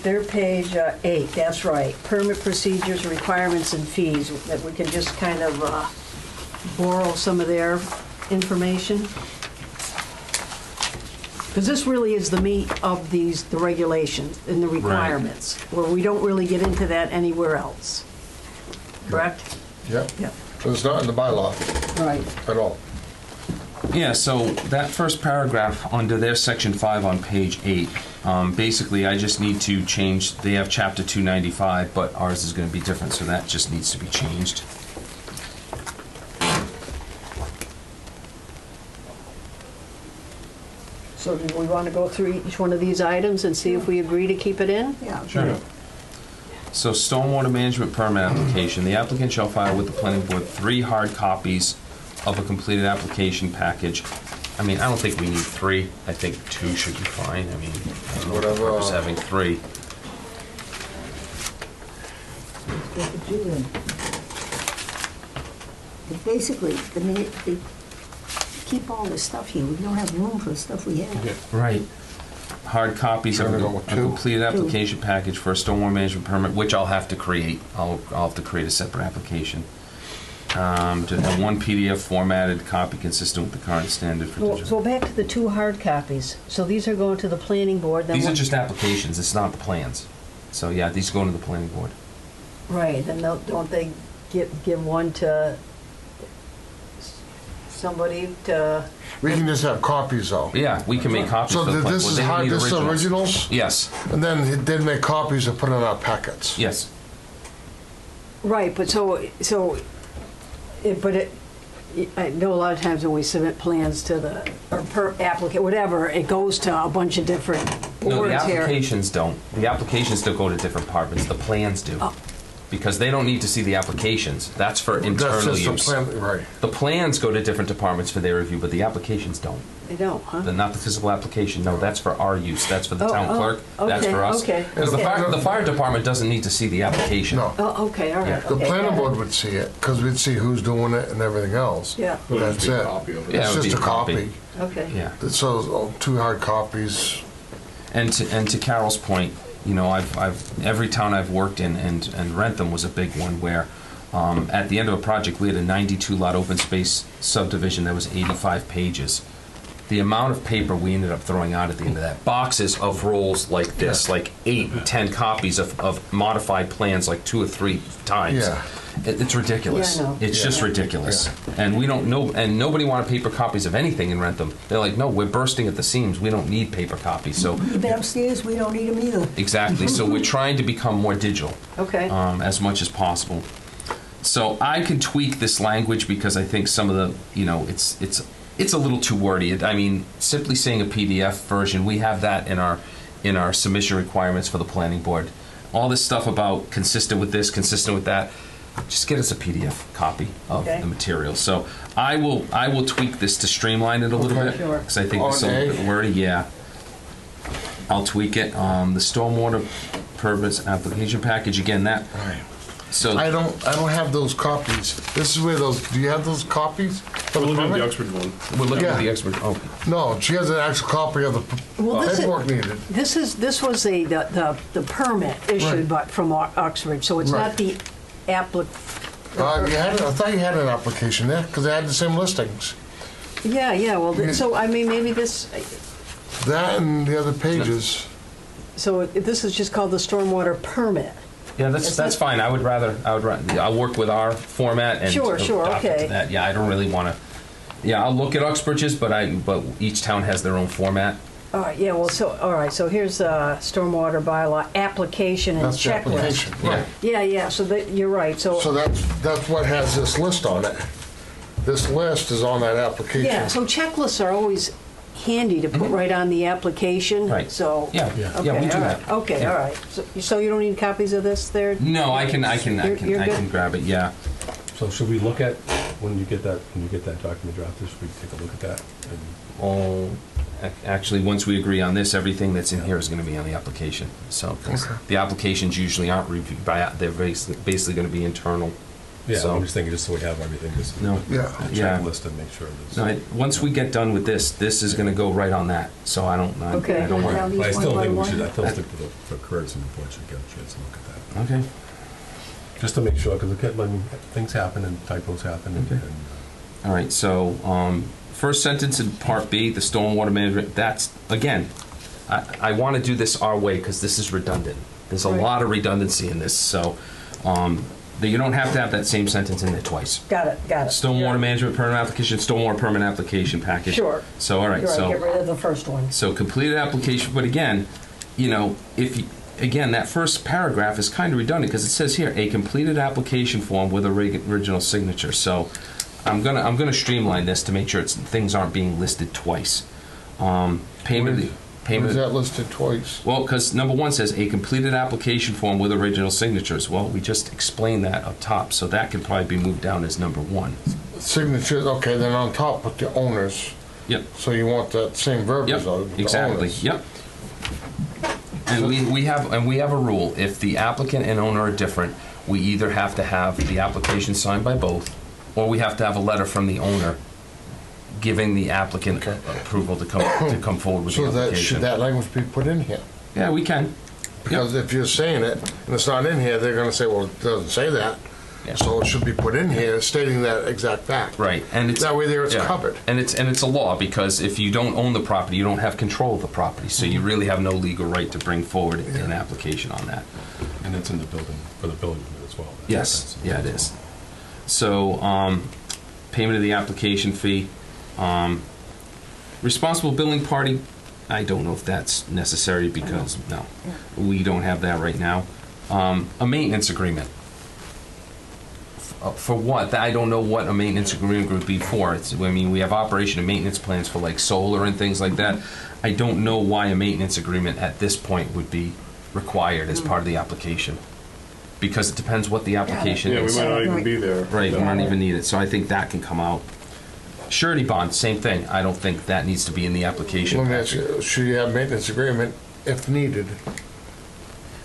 [SPEAKER 1] they're page 8, that's right. Permit procedures, requirements, and fees, that we can just kind of borrow some of their information. Because this really is the meat of the regulations and the requirements, where we don't really get into that anywhere else. Correct?
[SPEAKER 2] Yep.
[SPEAKER 1] Yeah.
[SPEAKER 2] It's not in the bylaw
[SPEAKER 1] Right.
[SPEAKER 2] at all.
[SPEAKER 5] Yeah, so that first paragraph under their section 5 on page 8, basically I just need to change, they have chapter 295, but ours is going to be different, so that just needs to be changed.
[SPEAKER 1] So do we want to go through each one of these items and see if we agree to keep it in?
[SPEAKER 4] Yeah.
[SPEAKER 6] Sure.
[SPEAKER 5] So stormwater management permit application, the applicant shall file with the planning board 3 hard copies of a completed application package. I mean, I don't think we need 3. I think 2 should be fine. I mean, I don't know the
[SPEAKER 2] Whatever.
[SPEAKER 5] purpose of having 3.
[SPEAKER 4] They could do them. But basically, the minute they keep all this stuff here, we don't have room for the stuff we have.
[SPEAKER 5] Right. Hard copies of
[SPEAKER 2] Trying to
[SPEAKER 5] a
[SPEAKER 2] go with
[SPEAKER 5] a
[SPEAKER 2] 2.
[SPEAKER 5] completed application package for a stormwater management permit, which I'll have to create. I'll have to create a separate application. To have 1 PDF formatted copy consistent with the current standard for
[SPEAKER 1] Well,
[SPEAKER 5] digital.
[SPEAKER 1] so back to the 2 hard copies. So these are going to the planning board. Then
[SPEAKER 5] These are
[SPEAKER 1] one-
[SPEAKER 5] just applications, it's not the plans. So yeah, these go to the planning board.
[SPEAKER 1] Right, then don't they give one to somebody to...
[SPEAKER 2] We can just have copies though.
[SPEAKER 5] Yeah, we can make copies
[SPEAKER 2] So
[SPEAKER 5] for the planning
[SPEAKER 2] this
[SPEAKER 5] board.
[SPEAKER 2] is
[SPEAKER 5] They don't
[SPEAKER 2] hard,
[SPEAKER 5] need
[SPEAKER 2] this is originals?
[SPEAKER 5] Yes,
[SPEAKER 2] And then they'd make copies and put in our packets.
[SPEAKER 5] yes.
[SPEAKER 1] Right, but I know a lot of times when we submit plans to the, or per applicant, whatever, it goes to a bunch of different
[SPEAKER 5] No, the
[SPEAKER 1] boards here.
[SPEAKER 5] applications don't. The applications still go to different departments, the plans do.
[SPEAKER 1] Oh.
[SPEAKER 5] because they don't need to see the applications. That's for internal
[SPEAKER 2] That's just
[SPEAKER 5] use.
[SPEAKER 2] the plan, right.
[SPEAKER 5] The plans go to different departments for their review, but the applications don't.
[SPEAKER 1] They don't, huh?
[SPEAKER 5] Not the physical application, no, that's for our use, that's for the
[SPEAKER 1] Oh,
[SPEAKER 5] town
[SPEAKER 1] oh,
[SPEAKER 5] clerk, that's
[SPEAKER 1] okay,
[SPEAKER 5] for us.
[SPEAKER 1] okay,
[SPEAKER 5] Because
[SPEAKER 1] okay.
[SPEAKER 5] the fire department doesn't need to see the application.
[SPEAKER 2] No.
[SPEAKER 1] Oh, okay, all right.
[SPEAKER 5] Yeah.
[SPEAKER 2] The
[SPEAKER 1] okay,
[SPEAKER 2] planning
[SPEAKER 1] got it.
[SPEAKER 2] board would see it, because we'd see who's doing it and everything else.
[SPEAKER 1] Yeah,
[SPEAKER 6] Would
[SPEAKER 2] That's
[SPEAKER 6] just be a
[SPEAKER 2] it.
[SPEAKER 6] copy of it.
[SPEAKER 5] Yeah, it
[SPEAKER 2] It's
[SPEAKER 5] would
[SPEAKER 2] just
[SPEAKER 5] be
[SPEAKER 2] a copy.
[SPEAKER 1] okay.
[SPEAKER 5] Yeah.
[SPEAKER 2] So, 2 hard copies.
[SPEAKER 5] And to Carol's point, you know, I've every town I've worked in, and Rentham was a big one, where at the end of a project we had a 92 lot open space subdivision that was 85 pages. The amount of paper we ended up throwing out at the end of that, boxes of rolls like this, like 8, 10 copies of modified plans, like 2 or 3 times.
[SPEAKER 2] Yeah.
[SPEAKER 5] It's ridiculous.
[SPEAKER 1] Yeah, I know.
[SPEAKER 5] It's just
[SPEAKER 1] Yeah.
[SPEAKER 5] ridiculous. And we don't know, and nobody wanted paper copies of anything in Rentham. They're like, no, we're bursting at the seams. We don't need paper copies. So
[SPEAKER 4] Even upstairs, we don't need them either.
[SPEAKER 5] exactly. So we're trying to become more digital
[SPEAKER 1] Okay.
[SPEAKER 5] as much as possible. So I can tweak this language because I think some of the, you know, it's a little too wordy. I mean, simply saying a PDF version, we have that in our submission requirements for the planning board. All this stuff about consistent with this, consistent with that, just get us a PDF copy of
[SPEAKER 1] Okay.
[SPEAKER 5] the material. So I will tweak this to streamline it a little
[SPEAKER 2] Okay.
[SPEAKER 5] bit,
[SPEAKER 1] Sure.
[SPEAKER 5] because I think this is a
[SPEAKER 2] On
[SPEAKER 5] little
[SPEAKER 2] A?
[SPEAKER 5] bit wordy. Yeah, I'll tweak it. The stormwater permits application package again. That
[SPEAKER 2] Right.
[SPEAKER 5] so
[SPEAKER 2] I don't have those copies. This is where those, do you have those copies? for
[SPEAKER 6] We're
[SPEAKER 2] the
[SPEAKER 6] looking at the
[SPEAKER 2] permit?
[SPEAKER 6] Oxford one.
[SPEAKER 5] we're looking at
[SPEAKER 2] Yeah.
[SPEAKER 5] the expert. Oh,
[SPEAKER 2] No, she has an actual copy of the
[SPEAKER 1] Well, this is-
[SPEAKER 2] paperwork needed.
[SPEAKER 1] This was the permit issued
[SPEAKER 2] Right.
[SPEAKER 1] from Oxford, so it's
[SPEAKER 2] Right.
[SPEAKER 1] not the applic.
[SPEAKER 2] I thought you had an application there, because they had the same listings.
[SPEAKER 1] Yeah, well, so I mean, maybe this,
[SPEAKER 2] That and the other pages.
[SPEAKER 1] so this is just called the stormwater permit.
[SPEAKER 5] yeah,
[SPEAKER 1] It's
[SPEAKER 5] that's
[SPEAKER 1] not-
[SPEAKER 5] fine. I'll work with our format and
[SPEAKER 1] Sure,
[SPEAKER 5] adopt it to
[SPEAKER 1] okay.
[SPEAKER 5] that. Yeah, I don't really want to. Yeah, I'll look at Uxbridge's, but each town has their own format.
[SPEAKER 1] All right, yeah, well, all right, so here's stormwater bylaw application and
[SPEAKER 2] That's the
[SPEAKER 1] checklist.
[SPEAKER 2] application. Right.
[SPEAKER 1] Yeah, so you're right,
[SPEAKER 2] So
[SPEAKER 1] so,
[SPEAKER 2] that's what has this list on it. This list is on that application.
[SPEAKER 1] yeah, so checklists are always handy to put right on the application.
[SPEAKER 5] Right.
[SPEAKER 1] So.
[SPEAKER 5] Yeah,
[SPEAKER 1] Okay,
[SPEAKER 5] yeah, we do
[SPEAKER 1] all
[SPEAKER 5] that.
[SPEAKER 1] right. Okay,
[SPEAKER 5] Yeah.
[SPEAKER 1] all right. So you don't need copies of this there?
[SPEAKER 5] No, I can
[SPEAKER 1] You're good?
[SPEAKER 5] grab it. Yeah.
[SPEAKER 3] So should we look at, when you get that document drafted, should we take a look at that? And
[SPEAKER 5] Oh, actually, once we agree on this, everything that's in here is going to be on the application. So 'cause
[SPEAKER 2] Okay.
[SPEAKER 5] the applications usually aren't reviewed by, they're basically going to be internal.
[SPEAKER 3] Yeah,
[SPEAKER 5] So-
[SPEAKER 3] I'm just thinking, just so we have everything, just
[SPEAKER 5] No.
[SPEAKER 2] Yeah.
[SPEAKER 5] Yeah.
[SPEAKER 3] checklist and make sure there's.
[SPEAKER 5] No, once we get done with this is going to go right on that. So I don't
[SPEAKER 1] Okay.
[SPEAKER 5] want.
[SPEAKER 4] Now these
[SPEAKER 3] But I still
[SPEAKER 4] one by
[SPEAKER 3] think we
[SPEAKER 4] one.
[SPEAKER 3] should, I still think for Curtis and the board should get a chance to look at that.
[SPEAKER 5] Okay.
[SPEAKER 3] Just to make sure, because things happen and typos happen and.
[SPEAKER 5] Okay. All right. So first sentence in Part B, the stormwater management. That's again, I want to do this our way because this is redundant. There's a
[SPEAKER 1] Right.
[SPEAKER 5] lot of redundancy in this. So that you don't have to have that same sentence in there twice.
[SPEAKER 1] Got it.
[SPEAKER 5] Stormwater management permit application, stormwater permit application package.
[SPEAKER 1] Sure.
[SPEAKER 5] So all right.
[SPEAKER 1] You're right,
[SPEAKER 5] So
[SPEAKER 1] get rid of the first one.
[SPEAKER 5] so completed application, but again, you know, again, that first paragraph is kind of redundant because it says here, a completed application form with original signature. So I'm gonna streamline this to make sure things aren't being listed twice. Payment.
[SPEAKER 2] Is that listed twice?
[SPEAKER 5] Well, because number one says a completed application form with original signatures. Well, we just explained that up top, so that could probably be moved down as number one.
[SPEAKER 2] Signatures, okay, then on top put the owners.
[SPEAKER 5] Yep.
[SPEAKER 2] So you want that same verbiage
[SPEAKER 5] Yep.
[SPEAKER 2] of the
[SPEAKER 5] Exactly.
[SPEAKER 2] owners.
[SPEAKER 5] Yep. And we have a rule. If the applicant and owner are different, we either have to have the application signed by both, or we have to have a letter from the owner giving the applicant
[SPEAKER 2] Okay.
[SPEAKER 5] approval to come forward with the
[SPEAKER 2] So that,
[SPEAKER 5] application.
[SPEAKER 2] should that language be put in here?
[SPEAKER 5] Yeah, we can.
[SPEAKER 2] Because if you're saying it and it's not in here, they're gonna say, well, it doesn't say that.
[SPEAKER 5] Yeah.
[SPEAKER 2] So it should be put in here stating that exact fact.
[SPEAKER 5] Right, and it's
[SPEAKER 2] That way there it's
[SPEAKER 5] yeah.
[SPEAKER 2] covered.
[SPEAKER 5] And it's a law because if you don't own the property, you don't have control of the property, so you really have no legal right to bring forward an application on that.
[SPEAKER 3] And it's in the building, for the building permit as well.
[SPEAKER 5] Yes, yeah, it is. So, payment of the application fee. Responsible billing party, I don't know if that's necessary because, no, we don't have that right now. A maintenance agreement. For what? I don't know what a maintenance agreement would be for. I mean, we have operation and maintenance plans for like solar and things like that. I don't know why a maintenance agreement at this point would be required as part of the application. because it depends what the application
[SPEAKER 6] Yeah, we
[SPEAKER 5] is.
[SPEAKER 6] might not even
[SPEAKER 4] Right.
[SPEAKER 6] be there.
[SPEAKER 5] Right, we don't even need it, so I think that can come out. Surety bond, same thing, I don't think that needs to be in the application.
[SPEAKER 2] Let me ask you, should you have maintenance agreement if needed?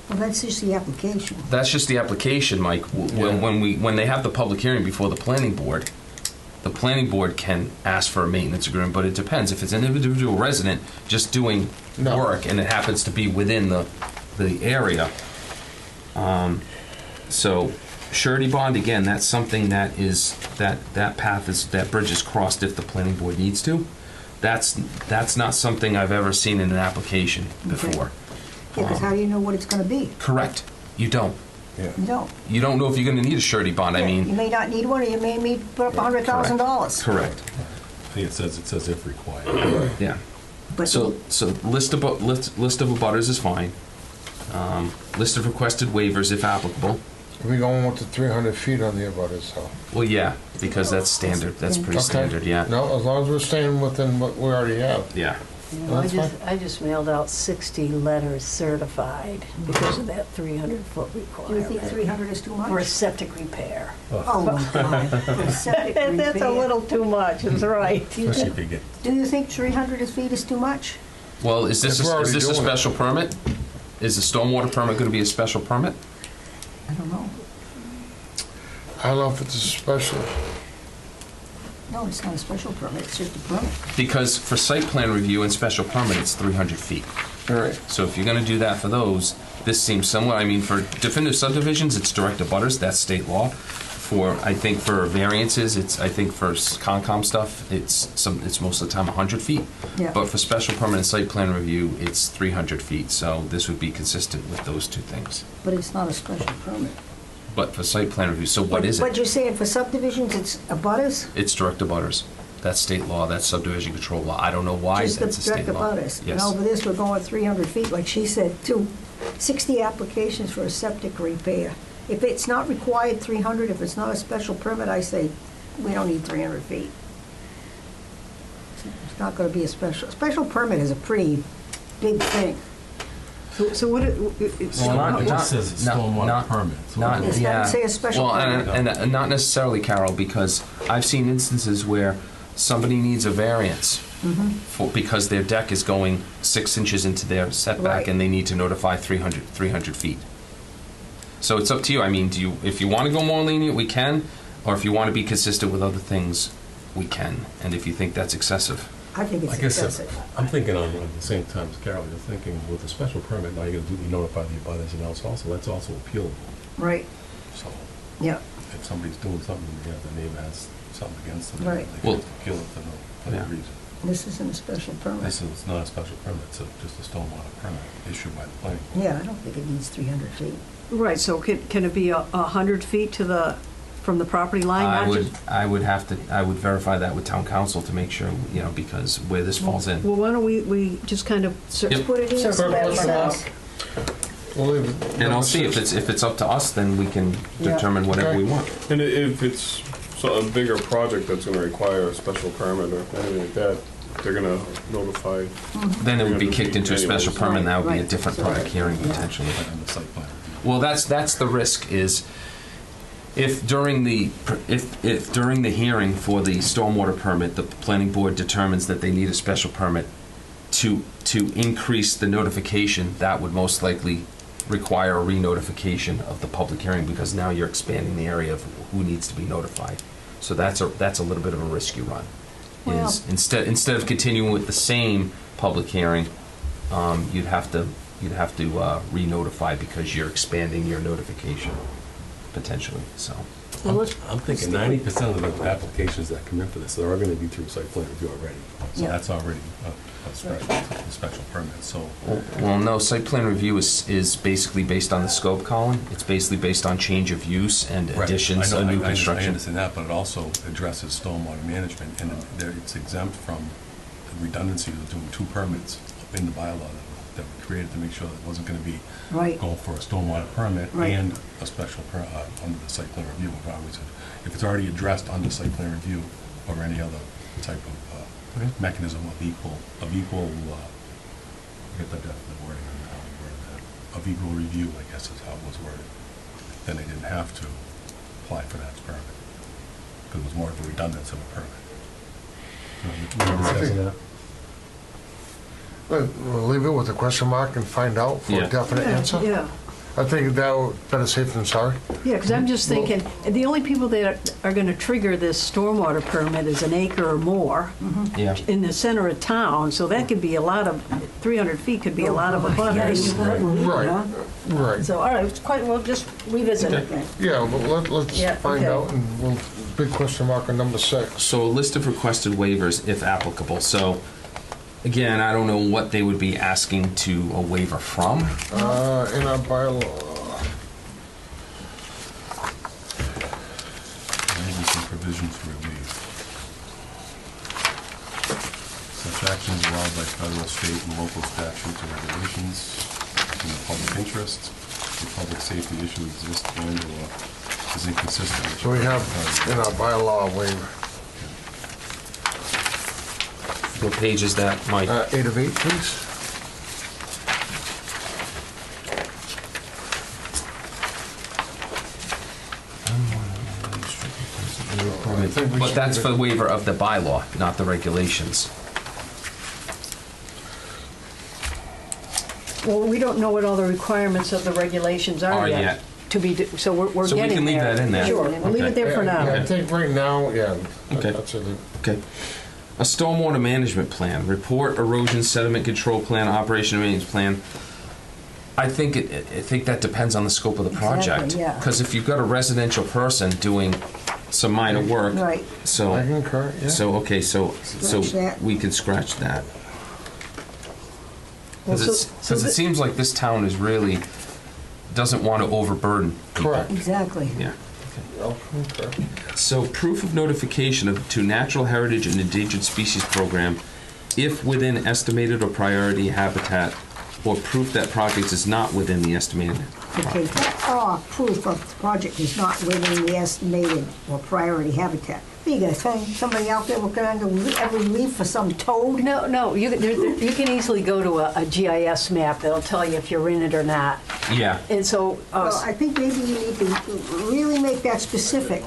[SPEAKER 4] Well, that's just the application.
[SPEAKER 5] That's just the application, Mike. When they have the public hearing before the planning board can ask for a maintenance agreement, but it depends. If it's an individual resident just doing
[SPEAKER 2] No.
[SPEAKER 5] work and it happens to be within the area, so surety bond, again, that's something that bridge is crossed if the planning board needs to. That's not something I've ever seen in an application before.
[SPEAKER 4] Yeah, because how do you know what it's gonna be?
[SPEAKER 5] Correct. You don't.
[SPEAKER 6] Yeah.
[SPEAKER 4] You don't.
[SPEAKER 5] You don't know if you're going to need a surety bond. I
[SPEAKER 4] You
[SPEAKER 5] mean,
[SPEAKER 4] may not need one, or you may need to put up $100,000.
[SPEAKER 5] correct.
[SPEAKER 3] I think it says if required.
[SPEAKER 5] Yeah.
[SPEAKER 4] But
[SPEAKER 5] So list of abutters is fine. List of requested waivers if applicable.
[SPEAKER 2] We going with the 300 feet on the abutters, so.
[SPEAKER 5] Well, yeah, because that's standard. That's pretty
[SPEAKER 2] Okay.
[SPEAKER 5] standard. Yeah.
[SPEAKER 2] No, as long as we're staying within what we already have.
[SPEAKER 5] Yeah.
[SPEAKER 1] You know,
[SPEAKER 2] That's
[SPEAKER 1] I just mailed out 60 letters certified because of that 300-foot
[SPEAKER 4] do you think
[SPEAKER 1] requirement
[SPEAKER 4] 300 is too much?
[SPEAKER 1] for a septic repair.
[SPEAKER 4] Oh, my God. For a septic
[SPEAKER 1] That's a
[SPEAKER 4] repair.
[SPEAKER 1] little too much, is right.
[SPEAKER 4] Do you
[SPEAKER 3] Especially if
[SPEAKER 4] think-
[SPEAKER 3] you get,
[SPEAKER 4] Do you think 300 feet is too much?
[SPEAKER 5] Well, is this
[SPEAKER 2] If we're
[SPEAKER 5] a
[SPEAKER 2] already doing it.
[SPEAKER 5] special permit? Is the stormwater permit going to be a special permit?
[SPEAKER 4] I don't know.
[SPEAKER 2] I don't know if it's a special.
[SPEAKER 4] No, it's not a special permit, it's just a permit.
[SPEAKER 5] Because for site plan review and special permit, it's 300 feet.
[SPEAKER 2] All right.
[SPEAKER 5] So if you're going to do that for those, this seems similar. I mean, for definitive subdivisions, it's direct abutters. That's state law. I think for variances, I think for Concom stuff, it's most of the time 100 feet.
[SPEAKER 4] Yeah.
[SPEAKER 5] But for special permit and site plan review, it's 300 feet. So this would be consistent with those two things.
[SPEAKER 4] But it's not a special permit.
[SPEAKER 5] But for site plan review, so what is
[SPEAKER 4] But
[SPEAKER 5] it?
[SPEAKER 4] you're saying for subdivisions, it's abutters?
[SPEAKER 5] It's direct abutters. That's state law. That's subdivision control law. I don't know why
[SPEAKER 4] Just the
[SPEAKER 5] that's a state
[SPEAKER 4] direct
[SPEAKER 5] law.
[SPEAKER 4] abutters. And
[SPEAKER 5] Yes.
[SPEAKER 4] over this, we're going 300 feet, like she said, too. 60 applications for a septic repair. If it's not required 300, if it's not a special permit, I say, we don't need 300 feet. It's not gonna be a special permit is a pretty big thing.
[SPEAKER 1] So what,
[SPEAKER 5] Well,
[SPEAKER 3] it just says stormwater permit. So
[SPEAKER 5] Not,
[SPEAKER 4] It's
[SPEAKER 5] yeah.
[SPEAKER 4] not say a special
[SPEAKER 5] Well,
[SPEAKER 4] permit.
[SPEAKER 5] and not necessarily, Carol, because I've seen instances where somebody needs a variance because their deck is going 6 inches into their setback
[SPEAKER 4] Right.
[SPEAKER 5] and they need to notify 300 feet. So it's up to you. I mean, if you want to go more lenient, we can, or if you want to be consistent with other things, we can. And if you think that's excessive.
[SPEAKER 4] I think it's
[SPEAKER 3] I guess
[SPEAKER 4] excessive.
[SPEAKER 3] I'm thinking on the same time as Carol, you're thinking with the special permit, now you're going to notify the abutters and else also, that's also appealable.
[SPEAKER 4] Right,
[SPEAKER 3] So
[SPEAKER 4] yeah.
[SPEAKER 3] if somebody's doing something, the neighbor has something against them,
[SPEAKER 4] Right.
[SPEAKER 3] they
[SPEAKER 5] Well-
[SPEAKER 3] can appeal it for no
[SPEAKER 5] Yeah.
[SPEAKER 3] reason.
[SPEAKER 4] This isn't a special permit.
[SPEAKER 3] This is not a special permit, it's just a stormwater permit issued by the planning board.
[SPEAKER 4] Yeah, I don't think it needs 300 feet.
[SPEAKER 1] right, so can it be 100 feet from the property line? not just-
[SPEAKER 5] I would verify that with town council to make sure, because where this falls in.
[SPEAKER 1] Well, why don't we just kind of
[SPEAKER 5] Yep.
[SPEAKER 4] Put it in so
[SPEAKER 1] circle
[SPEAKER 4] that
[SPEAKER 1] that
[SPEAKER 4] it
[SPEAKER 1] one out?
[SPEAKER 4] says.
[SPEAKER 2] We'll leave it.
[SPEAKER 5] And I'll see if it's up to us, then we can
[SPEAKER 1] Yeah.
[SPEAKER 5] determine whatever
[SPEAKER 2] Okay.
[SPEAKER 5] we want.
[SPEAKER 6] And if it's a bigger project that's gonna require a special permit or anything like that, they're gonna notify.
[SPEAKER 5] Then it would be kicked into a special
[SPEAKER 6] Anyways.
[SPEAKER 5] permit, and that would be a
[SPEAKER 4] Right,
[SPEAKER 5] different
[SPEAKER 4] right.
[SPEAKER 5] public hearing
[SPEAKER 4] Yeah.
[SPEAKER 5] potentially.
[SPEAKER 3] But on the site plan review.
[SPEAKER 5] Well, that's the risk is if during the hearing for the stormwater permit, the planning board determines that they need a special permit to increase the notification, that would most likely require a re-notification of the public hearing because now you're expanding the area of who needs to be notified. So that's a little bit of a risk you run.
[SPEAKER 4] Well-
[SPEAKER 5] Is instead of continuing with the same public hearing, you'd have to re-notify because you're expanding your notification potentially. So
[SPEAKER 1] Well, let's-
[SPEAKER 3] I'm thinking 90% of the applications that come in for this are going to be through site plan review already. So
[SPEAKER 4] Yeah.
[SPEAKER 3] that's already a special permit, so.
[SPEAKER 5] well, no, site plan review is basically based on the scope, Colin. It's basically based on change of use and
[SPEAKER 3] Right.
[SPEAKER 5] additions
[SPEAKER 3] I
[SPEAKER 5] or
[SPEAKER 3] know,
[SPEAKER 5] new
[SPEAKER 3] I
[SPEAKER 5] construction.
[SPEAKER 3] understand that, but it also addresses stormwater management, and it's exempt from the redundancy of doing 2 permits in the bylaw that we created to make sure that it wasn't going to be
[SPEAKER 4] Right.
[SPEAKER 3] going for a stormwater permit
[SPEAKER 4] Right.
[SPEAKER 3] and a special under the site plan review. If it's already addressed under site plan review or any other type of mechanism of equal, I forget the wording on how we worded that, of equal review, I guess is how it was worded. then they didn't have to apply for that permit. Because it was more of a redundance of a permit. Remember it says that?
[SPEAKER 2] We'll leave it with a question mark and find out for
[SPEAKER 5] Yeah.
[SPEAKER 2] a definite answer.
[SPEAKER 1] Yeah,
[SPEAKER 2] I think that would better safe than sorry.
[SPEAKER 1] yeah, because I'm just thinking, the only people that are going to trigger this stormwater permit is an acre or more
[SPEAKER 5] Yeah.
[SPEAKER 1] in the center of town, so that could be a lot of, 300 feet could be a lot of abutters.
[SPEAKER 2] Right, right.
[SPEAKER 1] So, all right, it's quite, we'll just revisit it.
[SPEAKER 5] Okay.
[SPEAKER 2] Yeah, but let's
[SPEAKER 1] Yeah,
[SPEAKER 2] find
[SPEAKER 1] okay.
[SPEAKER 2] out, and we'll, big question mark on number 6.
[SPEAKER 5] So a list of requested waivers, if applicable. So, again, I don't know what they would be asking to a waiver from.
[SPEAKER 2] In our bylaw,
[SPEAKER 3] Maybe some provisions for relief. Such action is allowed by federal, state, and local statutes and regulations in the public interest. The public safety issue exists and/or is inconsistent with.
[SPEAKER 2] so we have in our bylaw waiver,
[SPEAKER 5] What page is that, Mike?
[SPEAKER 2] 8 of 8, please. I think we
[SPEAKER 5] But
[SPEAKER 2] should
[SPEAKER 5] that's
[SPEAKER 2] leave
[SPEAKER 5] for
[SPEAKER 2] it-
[SPEAKER 5] the waiver of the bylaw, not the regulations.
[SPEAKER 1] Well, we don't know what all the requirements of the regulations are
[SPEAKER 5] Are
[SPEAKER 1] yet.
[SPEAKER 5] yet.
[SPEAKER 1] To be, so we're
[SPEAKER 5] So we
[SPEAKER 1] getting
[SPEAKER 5] can leave
[SPEAKER 1] there.
[SPEAKER 5] that in there.
[SPEAKER 1] Sure, we'll leave it there for
[SPEAKER 2] Yeah,
[SPEAKER 1] now.
[SPEAKER 2] I think right now, yeah,
[SPEAKER 5] Okay.
[SPEAKER 2] that's it.
[SPEAKER 5] Okay. A stormwater management plan, report erosion sediment control plan, operation and maintenance plan. I think that depends on the scope of the project.
[SPEAKER 4] Exactly, yeah.
[SPEAKER 5] Because if you've got a residential person doing some minor work,
[SPEAKER 4] Right.
[SPEAKER 5] so.
[SPEAKER 2] I concur, yeah.
[SPEAKER 5] So, okay, so
[SPEAKER 4] Scratch that.
[SPEAKER 5] we could scratch that.
[SPEAKER 1] Well,
[SPEAKER 5] Because
[SPEAKER 1] so
[SPEAKER 5] it seems like this town is really, doesn't want to overburden people.
[SPEAKER 2] Correct.
[SPEAKER 4] Exactly.
[SPEAKER 5] Yeah.
[SPEAKER 2] I'll concur.
[SPEAKER 5] So proof of notification to Natural Heritage and Endangered Species Program if within estimated or priority habitat, or proof that project is not within the estimated.
[SPEAKER 4] Okay, that proof of the project is not within the estimated or priority habitat. What, you gonna find somebody out there looking under every leaf for some toad?
[SPEAKER 1] No, you can easily go to a GIS map that'll tell you if you're in it or not.
[SPEAKER 5] Yeah.
[SPEAKER 1] And so,
[SPEAKER 4] Well, I think maybe you need to really make that specific,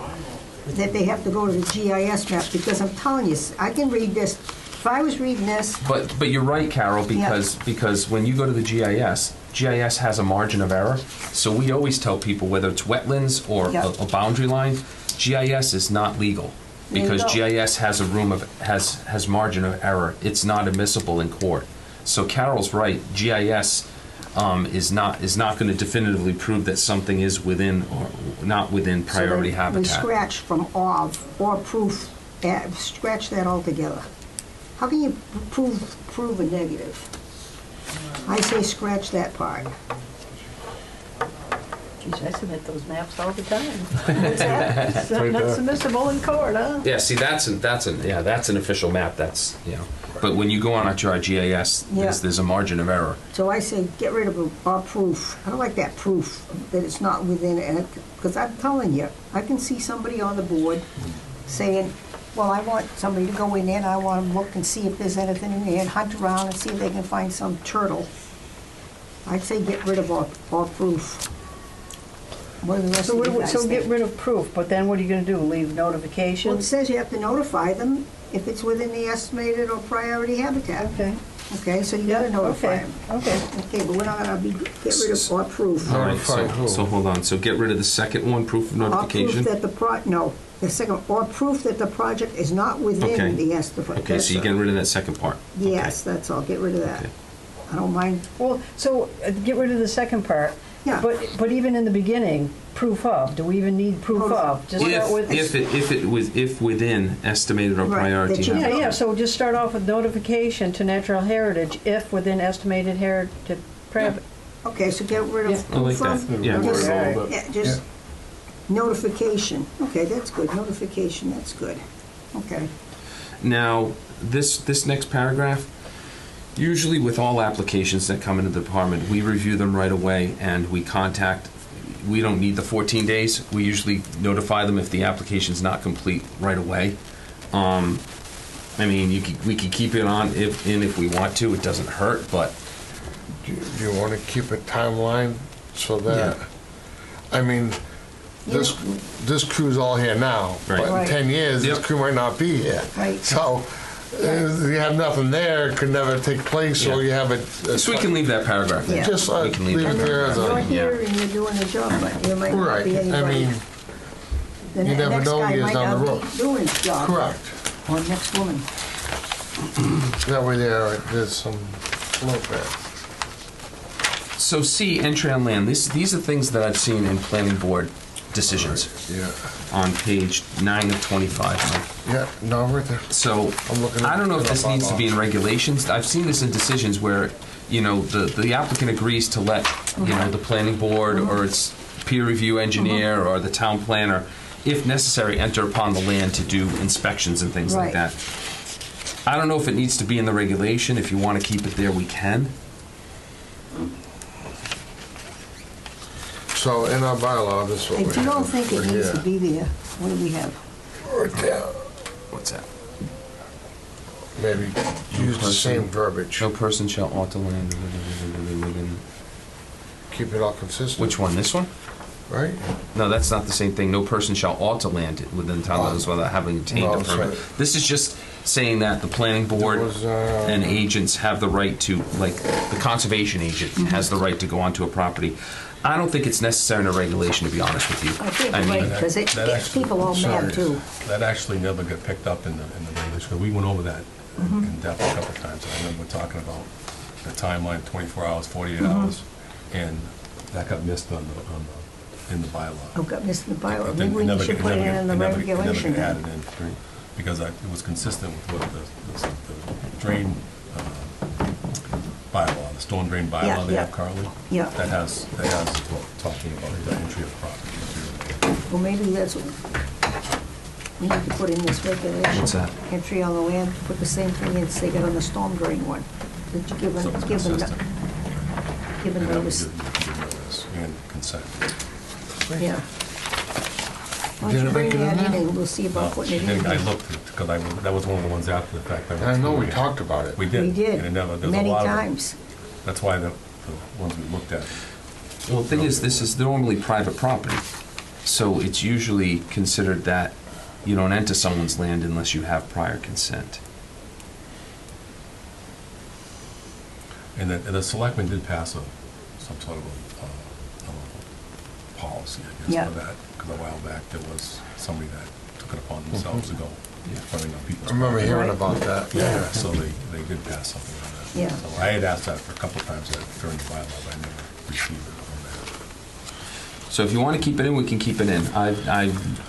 [SPEAKER 4] that they have to go to the GIS map, because I'm telling you, I can read this. If I was reading this,
[SPEAKER 5] But you're right, Carol, because when you go to the GIS has a margin of error. So we always tell people, whether it's wetlands or
[SPEAKER 4] Yeah.
[SPEAKER 5] a boundary line, GIS is not legal.
[SPEAKER 4] There you
[SPEAKER 5] Because
[SPEAKER 4] go.
[SPEAKER 5] GIS has a room of, has margin of error. It's not admissible in court. So Carol's right, GIS is not going to definitively prove that something is within or not within priority
[SPEAKER 4] so we
[SPEAKER 5] habitat.
[SPEAKER 4] scratch from or proof, scratch that altogether. How can you prove a negative? I say scratch that part.
[SPEAKER 1] geez, I submit those maps all the time. It's not submissible in court, huh?
[SPEAKER 5] Yeah, see, that's an official map. That's, But when you go on at your GIS,
[SPEAKER 4] Yeah.
[SPEAKER 5] there's a margin of error.
[SPEAKER 4] So I say get rid of or proof. I don't like that proof that it's not within it, because I'm telling you, I can see somebody on the board saying, well, I want somebody to go in there and I want to look and see if there's anything in there and hunt around and see if they can find some turtle. I'd say get rid of or proof. What do the rest of you guys
[SPEAKER 1] So get
[SPEAKER 4] think?
[SPEAKER 1] rid of proof, but then what are you gonna do, leave
[SPEAKER 4] Well, it
[SPEAKER 1] notifications?
[SPEAKER 4] says you have to notify them if it's within the estimated or priority habitat.
[SPEAKER 1] Okay.
[SPEAKER 4] Okay, so you gotta notify them.
[SPEAKER 1] Okay.
[SPEAKER 4] Okay, but we're not gonna get rid of or proof.
[SPEAKER 5] All right,
[SPEAKER 2] Notify who?
[SPEAKER 5] so hold on. So get rid of the second one, proof of
[SPEAKER 4] Or
[SPEAKER 5] notification.
[SPEAKER 4] proof that the second, or proof that the project is not
[SPEAKER 5] Okay.
[SPEAKER 4] within the estimate.
[SPEAKER 5] Okay, so you're getting rid of that second part.
[SPEAKER 4] Yes, that's all, get rid of that.
[SPEAKER 5] Okay.
[SPEAKER 4] I don't mind,
[SPEAKER 1] Well, so get rid of the second part.
[SPEAKER 4] Yeah.
[SPEAKER 1] But even in the beginning, proof of, do we even need proof
[SPEAKER 4] Proof.
[SPEAKER 1] of? Just start with.
[SPEAKER 5] If within estimated or
[SPEAKER 4] Right,
[SPEAKER 5] priority
[SPEAKER 4] that you-
[SPEAKER 5] habitat.
[SPEAKER 1] Yeah, so just start off with notification to Natural Heritage if within estimated heritage.
[SPEAKER 4] okay, so get rid
[SPEAKER 1] Yeah.
[SPEAKER 4] of
[SPEAKER 5] I like
[SPEAKER 4] proof of.
[SPEAKER 5] that. Yeah.
[SPEAKER 6] Get rid of all of it.
[SPEAKER 4] Yeah, just notification, okay, that's good, notification, that's good, okay.
[SPEAKER 5] Now, this next paragraph, usually with all applications that come into the department, we review them right away and we don't need the 14 days. We usually notify them if the application's not complete right away. I mean, we could keep it on if we want to. It doesn't hurt, but
[SPEAKER 2] Do you want to keep a timeline so that, I mean, this crew's all here now.
[SPEAKER 5] Right.
[SPEAKER 2] But in
[SPEAKER 4] Right.
[SPEAKER 2] 10 years, this
[SPEAKER 5] Yep.
[SPEAKER 2] crew might not be here.
[SPEAKER 4] Right.
[SPEAKER 2] So you have nothing there, it could never take place, or
[SPEAKER 5] Yeah.
[SPEAKER 2] you have it.
[SPEAKER 5] So we can leave that paragraph in.
[SPEAKER 4] Yeah.
[SPEAKER 2] Just
[SPEAKER 5] We can leave
[SPEAKER 2] leave
[SPEAKER 5] it
[SPEAKER 2] it there as
[SPEAKER 4] You're
[SPEAKER 2] a.
[SPEAKER 4] here and you're doing the job, but there might not
[SPEAKER 2] Right.
[SPEAKER 4] be
[SPEAKER 2] I
[SPEAKER 4] anybody.
[SPEAKER 2] mean,
[SPEAKER 4] The
[SPEAKER 2] you never
[SPEAKER 4] next
[SPEAKER 2] know
[SPEAKER 4] guy
[SPEAKER 2] years
[SPEAKER 4] might
[SPEAKER 2] down the
[SPEAKER 4] not
[SPEAKER 2] road.
[SPEAKER 4] be doing his job.
[SPEAKER 2] correct.
[SPEAKER 4] Or next woman.
[SPEAKER 2] That way there's some flow there.
[SPEAKER 5] So C, entry on land. These are things that I've seen in planning board decisions
[SPEAKER 2] Yeah.
[SPEAKER 5] on page 9 of 25.
[SPEAKER 2] Yeah, no, right there.
[SPEAKER 5] So
[SPEAKER 2] I'm looking
[SPEAKER 5] I don't know if
[SPEAKER 2] it
[SPEAKER 5] this
[SPEAKER 2] up
[SPEAKER 5] needs to be in regulations. I've seen this in decisions where, you know, the applicant agrees to let, you know, the planning board or its peer review engineer or the town planner, if necessary, enter upon the land to do inspections and things like
[SPEAKER 4] Right.
[SPEAKER 5] that. I don't know if it needs to be in the regulation. If you want to keep it there, we can.
[SPEAKER 2] So in our bylaw, this is what we have.
[SPEAKER 4] If you don't think it
[SPEAKER 2] right
[SPEAKER 4] needs to
[SPEAKER 2] here.
[SPEAKER 4] be there, what do we have?
[SPEAKER 2] Right there.
[SPEAKER 5] What's that?
[SPEAKER 2] Maybe use the
[SPEAKER 5] person.
[SPEAKER 2] same verbiage.
[SPEAKER 5] No person shall alter land within.
[SPEAKER 2] Keep it all consistent.
[SPEAKER 5] Which one? This one?
[SPEAKER 2] Right?
[SPEAKER 5] No, that's not the same thing. No person shall alter land within town limits without having obtained
[SPEAKER 2] No,
[SPEAKER 5] a
[SPEAKER 2] that's
[SPEAKER 5] permit.
[SPEAKER 2] right.
[SPEAKER 5] This is just saying that the planning board
[SPEAKER 2] There was,
[SPEAKER 5] and agents have the right to, like, the conservation agent has the right to go onto a property. I don't think it's necessary in a regulation, to be honest with you.
[SPEAKER 4] I think,
[SPEAKER 5] I mean,
[SPEAKER 4] right, because it
[SPEAKER 3] that
[SPEAKER 4] gets
[SPEAKER 3] actually-
[SPEAKER 4] people all mad too.
[SPEAKER 3] That actually never got picked up in the regulation, 'cause we went over that in depth a couple of times. I remember talking about the timeline, 24 hours, 48 hours, and that got missed in the bylaw.
[SPEAKER 4] Oh, got missed in the bylaw.
[SPEAKER 3] It
[SPEAKER 4] Maybe we
[SPEAKER 3] never
[SPEAKER 4] should
[SPEAKER 3] get-
[SPEAKER 4] put it
[SPEAKER 3] never
[SPEAKER 4] in the
[SPEAKER 3] get- it never
[SPEAKER 4] regulation
[SPEAKER 3] get
[SPEAKER 4] then.
[SPEAKER 3] added in, because it was consistent with what the drain bylaw, the storm drain
[SPEAKER 4] Yeah,
[SPEAKER 3] bylaw they
[SPEAKER 4] yeah.
[SPEAKER 3] have currently.
[SPEAKER 4] Yeah.
[SPEAKER 3] That has talking about the entry of property.
[SPEAKER 4] Well, maybe that's what we need to put in this regulation.
[SPEAKER 5] What's that?
[SPEAKER 4] Entry on the land, put the same thing in, say, got on the storm drain one. That you given
[SPEAKER 3] Something
[SPEAKER 4] given
[SPEAKER 3] consistent.
[SPEAKER 4] given
[SPEAKER 3] And that
[SPEAKER 4] notice.
[SPEAKER 3] would give notice and consent.
[SPEAKER 4] Yeah. Why don't
[SPEAKER 2] Did
[SPEAKER 4] you
[SPEAKER 2] it
[SPEAKER 4] bring
[SPEAKER 2] make it in
[SPEAKER 4] that in
[SPEAKER 2] there?
[SPEAKER 4] and we'll see about putting it in.
[SPEAKER 3] And I
[SPEAKER 4] here.
[SPEAKER 3] looked, because that was one of the ones after the fact.
[SPEAKER 2] I know we talked about it.
[SPEAKER 3] We did.
[SPEAKER 4] We did,
[SPEAKER 3] And it never, there's a
[SPEAKER 4] many
[SPEAKER 3] lot of them.
[SPEAKER 4] times.
[SPEAKER 3] That's why the ones we looked at.
[SPEAKER 5] well, the thing is, this is normally private property. So it's usually considered that you don't enter someone's land unless you have prior consent.
[SPEAKER 3] And the selectmen did pass some sort of policy, I guess,
[SPEAKER 4] Yeah.
[SPEAKER 3] for that. Because a while back, there was somebody that took it upon themselves to go running on people's
[SPEAKER 2] I remember
[SPEAKER 3] property.
[SPEAKER 2] hearing
[SPEAKER 4] Right.
[SPEAKER 2] about that.
[SPEAKER 3] Yeah, so they did pass something on that.
[SPEAKER 4] Yeah.
[SPEAKER 3] So I had asked that for a couple of times during the bylaw, but I never received it on
[SPEAKER 5] So if you want to keep it in, we can keep it in. I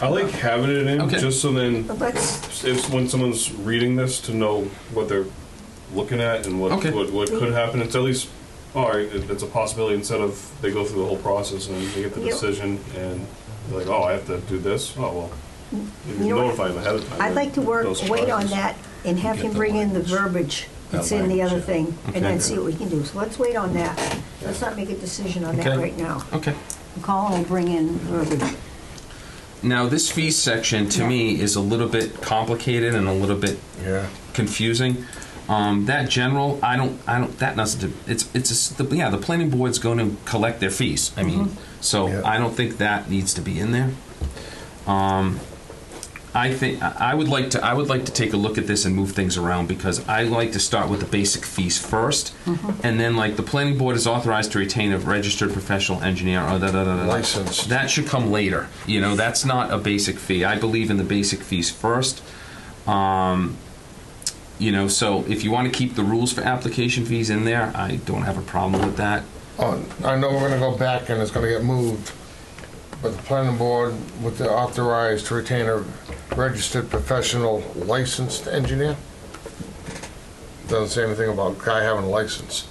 [SPEAKER 6] I like having it in,
[SPEAKER 5] Okay.
[SPEAKER 6] just so then,
[SPEAKER 4] But let's,
[SPEAKER 6] if when someone's reading this, to know what they're looking at and what
[SPEAKER 5] Okay.
[SPEAKER 6] what could happen. It's at least, all right, it's a possibility instead of they go through the whole process and they get the
[SPEAKER 4] Yep.
[SPEAKER 6] decision and they're like, oh, I have to do this. Oh well, you
[SPEAKER 4] know what?
[SPEAKER 6] notify them ahead of time.
[SPEAKER 4] I'd like to work,
[SPEAKER 6] Those
[SPEAKER 4] wait on
[SPEAKER 6] surprises.
[SPEAKER 4] that and have
[SPEAKER 3] Get
[SPEAKER 4] him
[SPEAKER 3] the
[SPEAKER 4] bring in the
[SPEAKER 3] language.
[SPEAKER 4] verbiage that's
[SPEAKER 3] That
[SPEAKER 4] in the other
[SPEAKER 3] language,
[SPEAKER 4] thing and then
[SPEAKER 5] Okay.
[SPEAKER 4] see what we can do. So let's wait on that. Let's not make a decision on that
[SPEAKER 5] Okay.
[SPEAKER 4] right now.
[SPEAKER 5] okay.
[SPEAKER 4] Colin will bring in verbiage.
[SPEAKER 5] Now this fee section to
[SPEAKER 4] Yeah.
[SPEAKER 5] me is a little bit complicated and a little bit
[SPEAKER 2] Yeah.
[SPEAKER 5] confusing. That general, I don't. That doesn't. The planning board's going to collect their fees. I mean, so
[SPEAKER 2] Yeah.
[SPEAKER 5] I don't think that needs to be in there. I think I would like to take a look at this and move things around because I like to start with the basic fees first, and then like the planning board is authorized to retain a registered professional engineer or
[SPEAKER 2] Licensed.
[SPEAKER 5] That should come later. You know, that's not a basic fee. I believe in the basic fees first. You know, so if you want to keep the rules for application fees in there, I don't have a problem with that.
[SPEAKER 2] Oh, I know we're gonna go back and it's gonna get moved, but the planning board with the authorized to retain a registered professional licensed engineer. Doesn't say anything about guy having a license.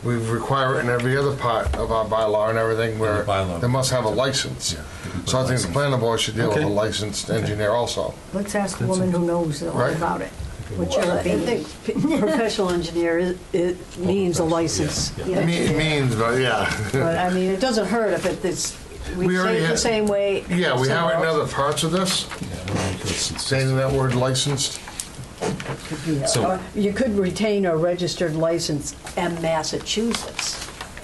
[SPEAKER 2] We require it in every other part of our bylaw and everything where
[SPEAKER 3] the bylaw.
[SPEAKER 2] they must have a license.
[SPEAKER 3] Yeah, if we put
[SPEAKER 2] So I think the
[SPEAKER 3] license.
[SPEAKER 2] planning board should deal with
[SPEAKER 5] Okay.
[SPEAKER 2] a licensed engineer also.
[SPEAKER 4] Let's ask the woman who knows all
[SPEAKER 2] Right.
[SPEAKER 4] about it. What's
[SPEAKER 1] Well,
[SPEAKER 4] your
[SPEAKER 1] I
[SPEAKER 4] opinion?
[SPEAKER 1] think professional engineer, it means a license.
[SPEAKER 3] Yeah.
[SPEAKER 2] It means, but yeah.
[SPEAKER 1] But I mean, it doesn't hurt if it's, we
[SPEAKER 2] We
[SPEAKER 1] say
[SPEAKER 2] already
[SPEAKER 1] it the
[SPEAKER 2] had-
[SPEAKER 1] same way.
[SPEAKER 2] Yeah, we have it in
[SPEAKER 1] somewhere
[SPEAKER 2] other parts of this,
[SPEAKER 3] Yeah, well, it's
[SPEAKER 2] saying that word licensed.
[SPEAKER 1] else.
[SPEAKER 5] So-
[SPEAKER 1] Or you could retain a registered license in Massachusetts.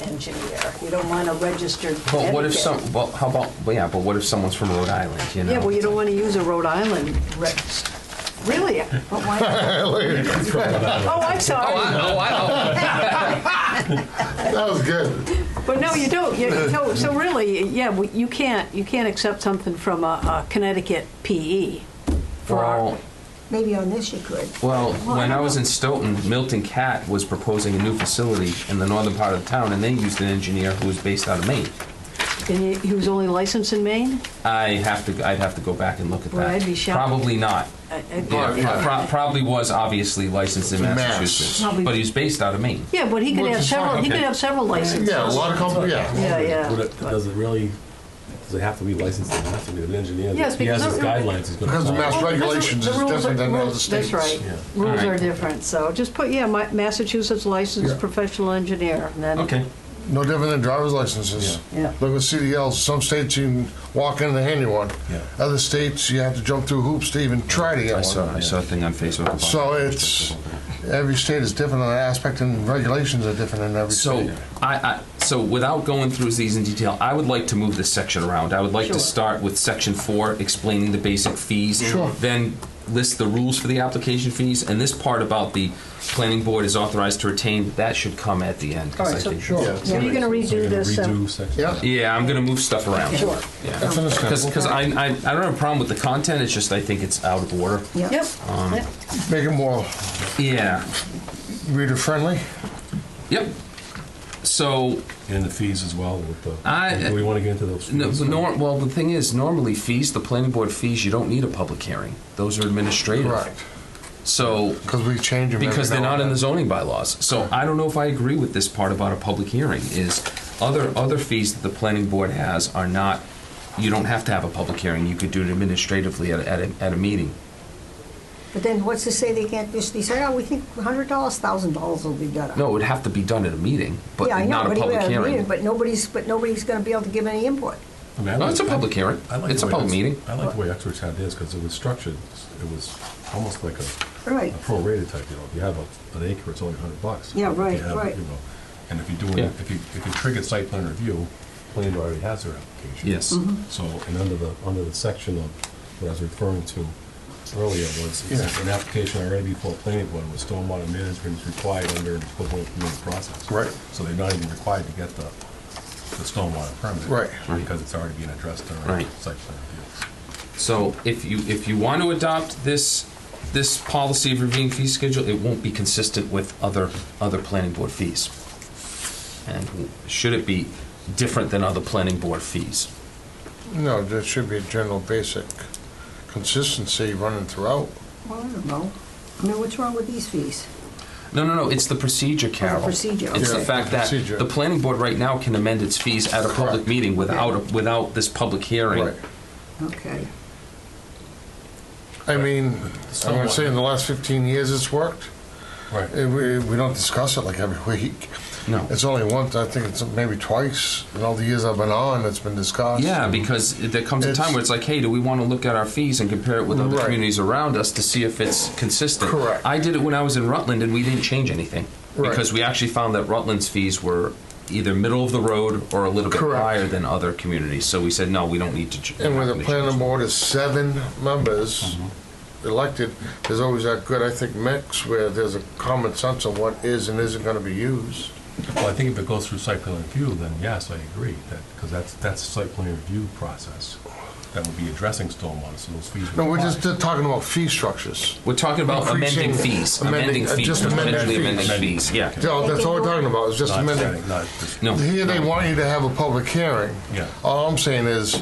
[SPEAKER 1] engineer. You don't want a registered
[SPEAKER 5] But what if
[SPEAKER 1] Connecticut.
[SPEAKER 5] well, how about, well, yeah, but what if someone's from Rhode Island, you know?
[SPEAKER 1] Yeah, well, you don't want to use a Rhode Island really?
[SPEAKER 4] But why not?
[SPEAKER 1] Oh, I'm sorry.
[SPEAKER 2] That was good.
[SPEAKER 1] But no, you don't. So really, yeah, you can't accept something from a Connecticut PE for our.
[SPEAKER 5] Well,
[SPEAKER 4] Maybe on this you could.
[SPEAKER 5] Well, when I was in Stoughton, Milton Cat was proposing a new facility in the northern part of the town, and they used an engineer who was based out of Maine.
[SPEAKER 1] And he was only licensed in Maine?
[SPEAKER 5] I'd have to go back and look at
[SPEAKER 1] Well,
[SPEAKER 5] that.
[SPEAKER 1] I'd be shocked.
[SPEAKER 5] Probably not.
[SPEAKER 1] Yeah,
[SPEAKER 5] Probably was obviously licensed in
[SPEAKER 2] Mass.
[SPEAKER 5] Massachusetts,
[SPEAKER 1] Probably-
[SPEAKER 5] but he was based out of Maine.
[SPEAKER 1] yeah, but he could
[SPEAKER 2] Which
[SPEAKER 1] have
[SPEAKER 2] is
[SPEAKER 1] several.
[SPEAKER 2] fine,
[SPEAKER 1] He could
[SPEAKER 5] okay.
[SPEAKER 1] have several licenses.
[SPEAKER 2] Yeah, a lot of companies, yeah.
[SPEAKER 1] Yeah.
[SPEAKER 3] Would it, does it really, does it have to be licensed? It has to be an engineer.
[SPEAKER 1] Yes,
[SPEAKER 3] He has
[SPEAKER 1] because
[SPEAKER 3] his
[SPEAKER 1] the-
[SPEAKER 3] guidelines he's going to
[SPEAKER 2] Because the
[SPEAKER 3] follow.
[SPEAKER 2] mass regulations
[SPEAKER 1] The
[SPEAKER 2] is
[SPEAKER 1] rules
[SPEAKER 2] different than
[SPEAKER 1] rules-
[SPEAKER 2] other states.
[SPEAKER 1] That's right.
[SPEAKER 3] Yeah.
[SPEAKER 1] Rules
[SPEAKER 5] All
[SPEAKER 1] are
[SPEAKER 5] right.
[SPEAKER 1] different. So just put Massachusetts licensed
[SPEAKER 2] Yeah.
[SPEAKER 1] professional engineer, and then
[SPEAKER 5] Okay.
[SPEAKER 2] No different than driver's licenses.
[SPEAKER 1] Yeah.
[SPEAKER 2] Look at CDLs. Some states you can walk in and hand you one.
[SPEAKER 3] Yeah.
[SPEAKER 2] Other states you have to jump through hoops to even try to get
[SPEAKER 5] I
[SPEAKER 2] one.
[SPEAKER 5] saw a thing on Facebook about
[SPEAKER 2] So
[SPEAKER 5] that.
[SPEAKER 2] it's, every state is different on that aspect, and regulations are different in every
[SPEAKER 5] So,
[SPEAKER 2] state.
[SPEAKER 5] so without going through these in detail, I would like to move this section around. I would like
[SPEAKER 1] Sure.
[SPEAKER 5] to start with section 4, explaining the basic fees.
[SPEAKER 2] Sure.
[SPEAKER 5] Then list the rules for the application fees, and this part about the planning board is authorized to retain, that should come at the end. 'cause
[SPEAKER 1] All right,
[SPEAKER 5] I
[SPEAKER 1] so-
[SPEAKER 5] think-
[SPEAKER 2] Sure.
[SPEAKER 1] so you're going to
[SPEAKER 3] So
[SPEAKER 1] redo
[SPEAKER 3] you're gonna
[SPEAKER 1] this.
[SPEAKER 3] redo section.
[SPEAKER 2] Yeah,
[SPEAKER 5] Yeah, I'm gonna move stuff around.
[SPEAKER 1] Sure.
[SPEAKER 5] Yeah.
[SPEAKER 2] that's understandable.
[SPEAKER 5] Because I don't have a problem with the content, it's just I think it's out of order.
[SPEAKER 4] Yeah.
[SPEAKER 1] Yep. Yep.
[SPEAKER 2] Make it more
[SPEAKER 5] Yeah.
[SPEAKER 2] reader-friendly.
[SPEAKER 5] Yep. So,
[SPEAKER 3] And the fees as well with the,
[SPEAKER 5] I-
[SPEAKER 3] do we want to get into those
[SPEAKER 5] no,
[SPEAKER 3] fees?
[SPEAKER 5] well, the thing is, normally fees, the planning board fees, you don't need a public hearing. Those are administrative.
[SPEAKER 2] Right.
[SPEAKER 5] So,
[SPEAKER 2] Because we change them.
[SPEAKER 5] because they're
[SPEAKER 2] every now
[SPEAKER 5] not in
[SPEAKER 2] and
[SPEAKER 5] the
[SPEAKER 2] then.
[SPEAKER 5] zoning bylaws. So I don't know if I agree with this part about a public hearing, is other fees that the planning board has are not, you don't have to have a public hearing, you could do it administratively at a meeting.
[SPEAKER 4] But then what's to say they can't just, they say, oh, we think $100, $1,000 will be better.
[SPEAKER 5] No, it would have to be done at a meeting, but
[SPEAKER 4] Yeah, I know,
[SPEAKER 5] not a
[SPEAKER 4] but
[SPEAKER 5] public
[SPEAKER 4] even at a meeting,
[SPEAKER 5] hearing.
[SPEAKER 4] but nobody's going to be able to give any input.
[SPEAKER 3] I mean, I
[SPEAKER 5] No,
[SPEAKER 3] like-
[SPEAKER 5] it's a public hearing.
[SPEAKER 3] I like
[SPEAKER 5] It's
[SPEAKER 3] the
[SPEAKER 5] a
[SPEAKER 3] way
[SPEAKER 5] public
[SPEAKER 3] this-
[SPEAKER 5] meeting.
[SPEAKER 3] I like the way Exeter's had this because it was structured, it was almost like a
[SPEAKER 4] Right.
[SPEAKER 3] prorated type, you know, if you have an acre, it's only $100.
[SPEAKER 4] Yeah,
[SPEAKER 3] If you
[SPEAKER 4] right,
[SPEAKER 3] have,
[SPEAKER 4] right.
[SPEAKER 3] you know, and if you're doing,
[SPEAKER 5] Yeah.
[SPEAKER 3] if you trigger site plan review, planning board already has their application.
[SPEAKER 5] Yes.
[SPEAKER 3] So, and under the section of what I was referring to earlier was, is
[SPEAKER 2] Yeah.
[SPEAKER 3] an application already before planning board with stormwater management is required under an equivalent permitting process.
[SPEAKER 2] Right.
[SPEAKER 3] So they're not even required to get the stormwater permit.
[SPEAKER 2] Right.
[SPEAKER 3] Because it's already being addressed during
[SPEAKER 5] Right.
[SPEAKER 3] site plan review.
[SPEAKER 5] So if you want to adopt this policy of reviewing fee schedule, it won't be consistent with other planning board fees. And should it be different than other planning board fees?
[SPEAKER 2] No, there should be a general basic consistency running throughout.
[SPEAKER 4] Well, I don't know. I mean, what's wrong with these fees?
[SPEAKER 5] No, it's the procedure, Carol.
[SPEAKER 4] procedure,
[SPEAKER 5] It's the
[SPEAKER 2] okay.
[SPEAKER 5] fact that
[SPEAKER 2] Procedure.
[SPEAKER 5] the planning board right now can amend its fees at a public
[SPEAKER 2] Correct.
[SPEAKER 5] meeting without this public hearing.
[SPEAKER 2] Right.
[SPEAKER 4] Okay.
[SPEAKER 2] I mean, I'm going to say in the last 15 years it's worked.
[SPEAKER 3] Right.
[SPEAKER 2] We don't discuss it like every week.
[SPEAKER 5] No.
[SPEAKER 2] It's only once, I think it's maybe twice in all the years I've been on, it's been discussed.
[SPEAKER 5] Yeah, because there comes a time where it's like, hey, do we want to look at our fees and compare it with other
[SPEAKER 2] Right.
[SPEAKER 5] communities around us to see if it's consistent?
[SPEAKER 2] Correct.
[SPEAKER 5] I did it when I was in Rutland, and we didn't change anything.
[SPEAKER 2] Right.
[SPEAKER 5] Because we actually found that Rutland's fees were either middle of the road or a little bit
[SPEAKER 2] Correct.
[SPEAKER 5] higher than other communities. So we said, no, we don't need to.
[SPEAKER 2] And with
[SPEAKER 5] we're
[SPEAKER 2] a
[SPEAKER 5] not gonna
[SPEAKER 2] planning
[SPEAKER 5] change.
[SPEAKER 2] board of 7 members elected, there's always that good, I think, mix where there's a common sense of what is and isn't going to be used.
[SPEAKER 3] Well, I think if it goes through site plan review, then yes, I agree, that, because that's a site plan review process. That would be addressing stormwater, so those fees would
[SPEAKER 2] No, we're
[SPEAKER 3] apply.
[SPEAKER 2] just talking about fee structures.
[SPEAKER 5] We're talking about amending
[SPEAKER 2] Increasing-
[SPEAKER 5] fees.
[SPEAKER 2] amending- just amending
[SPEAKER 5] potentially
[SPEAKER 2] fees.
[SPEAKER 5] amending fees, yeah.
[SPEAKER 2] Yeah, that's all we're talking about, is just
[SPEAKER 3] Not
[SPEAKER 2] amending.
[SPEAKER 3] setting, not just.
[SPEAKER 5] No.
[SPEAKER 2] Here they want you to have a public hearing.
[SPEAKER 3] Yeah.
[SPEAKER 2] All I'm saying is,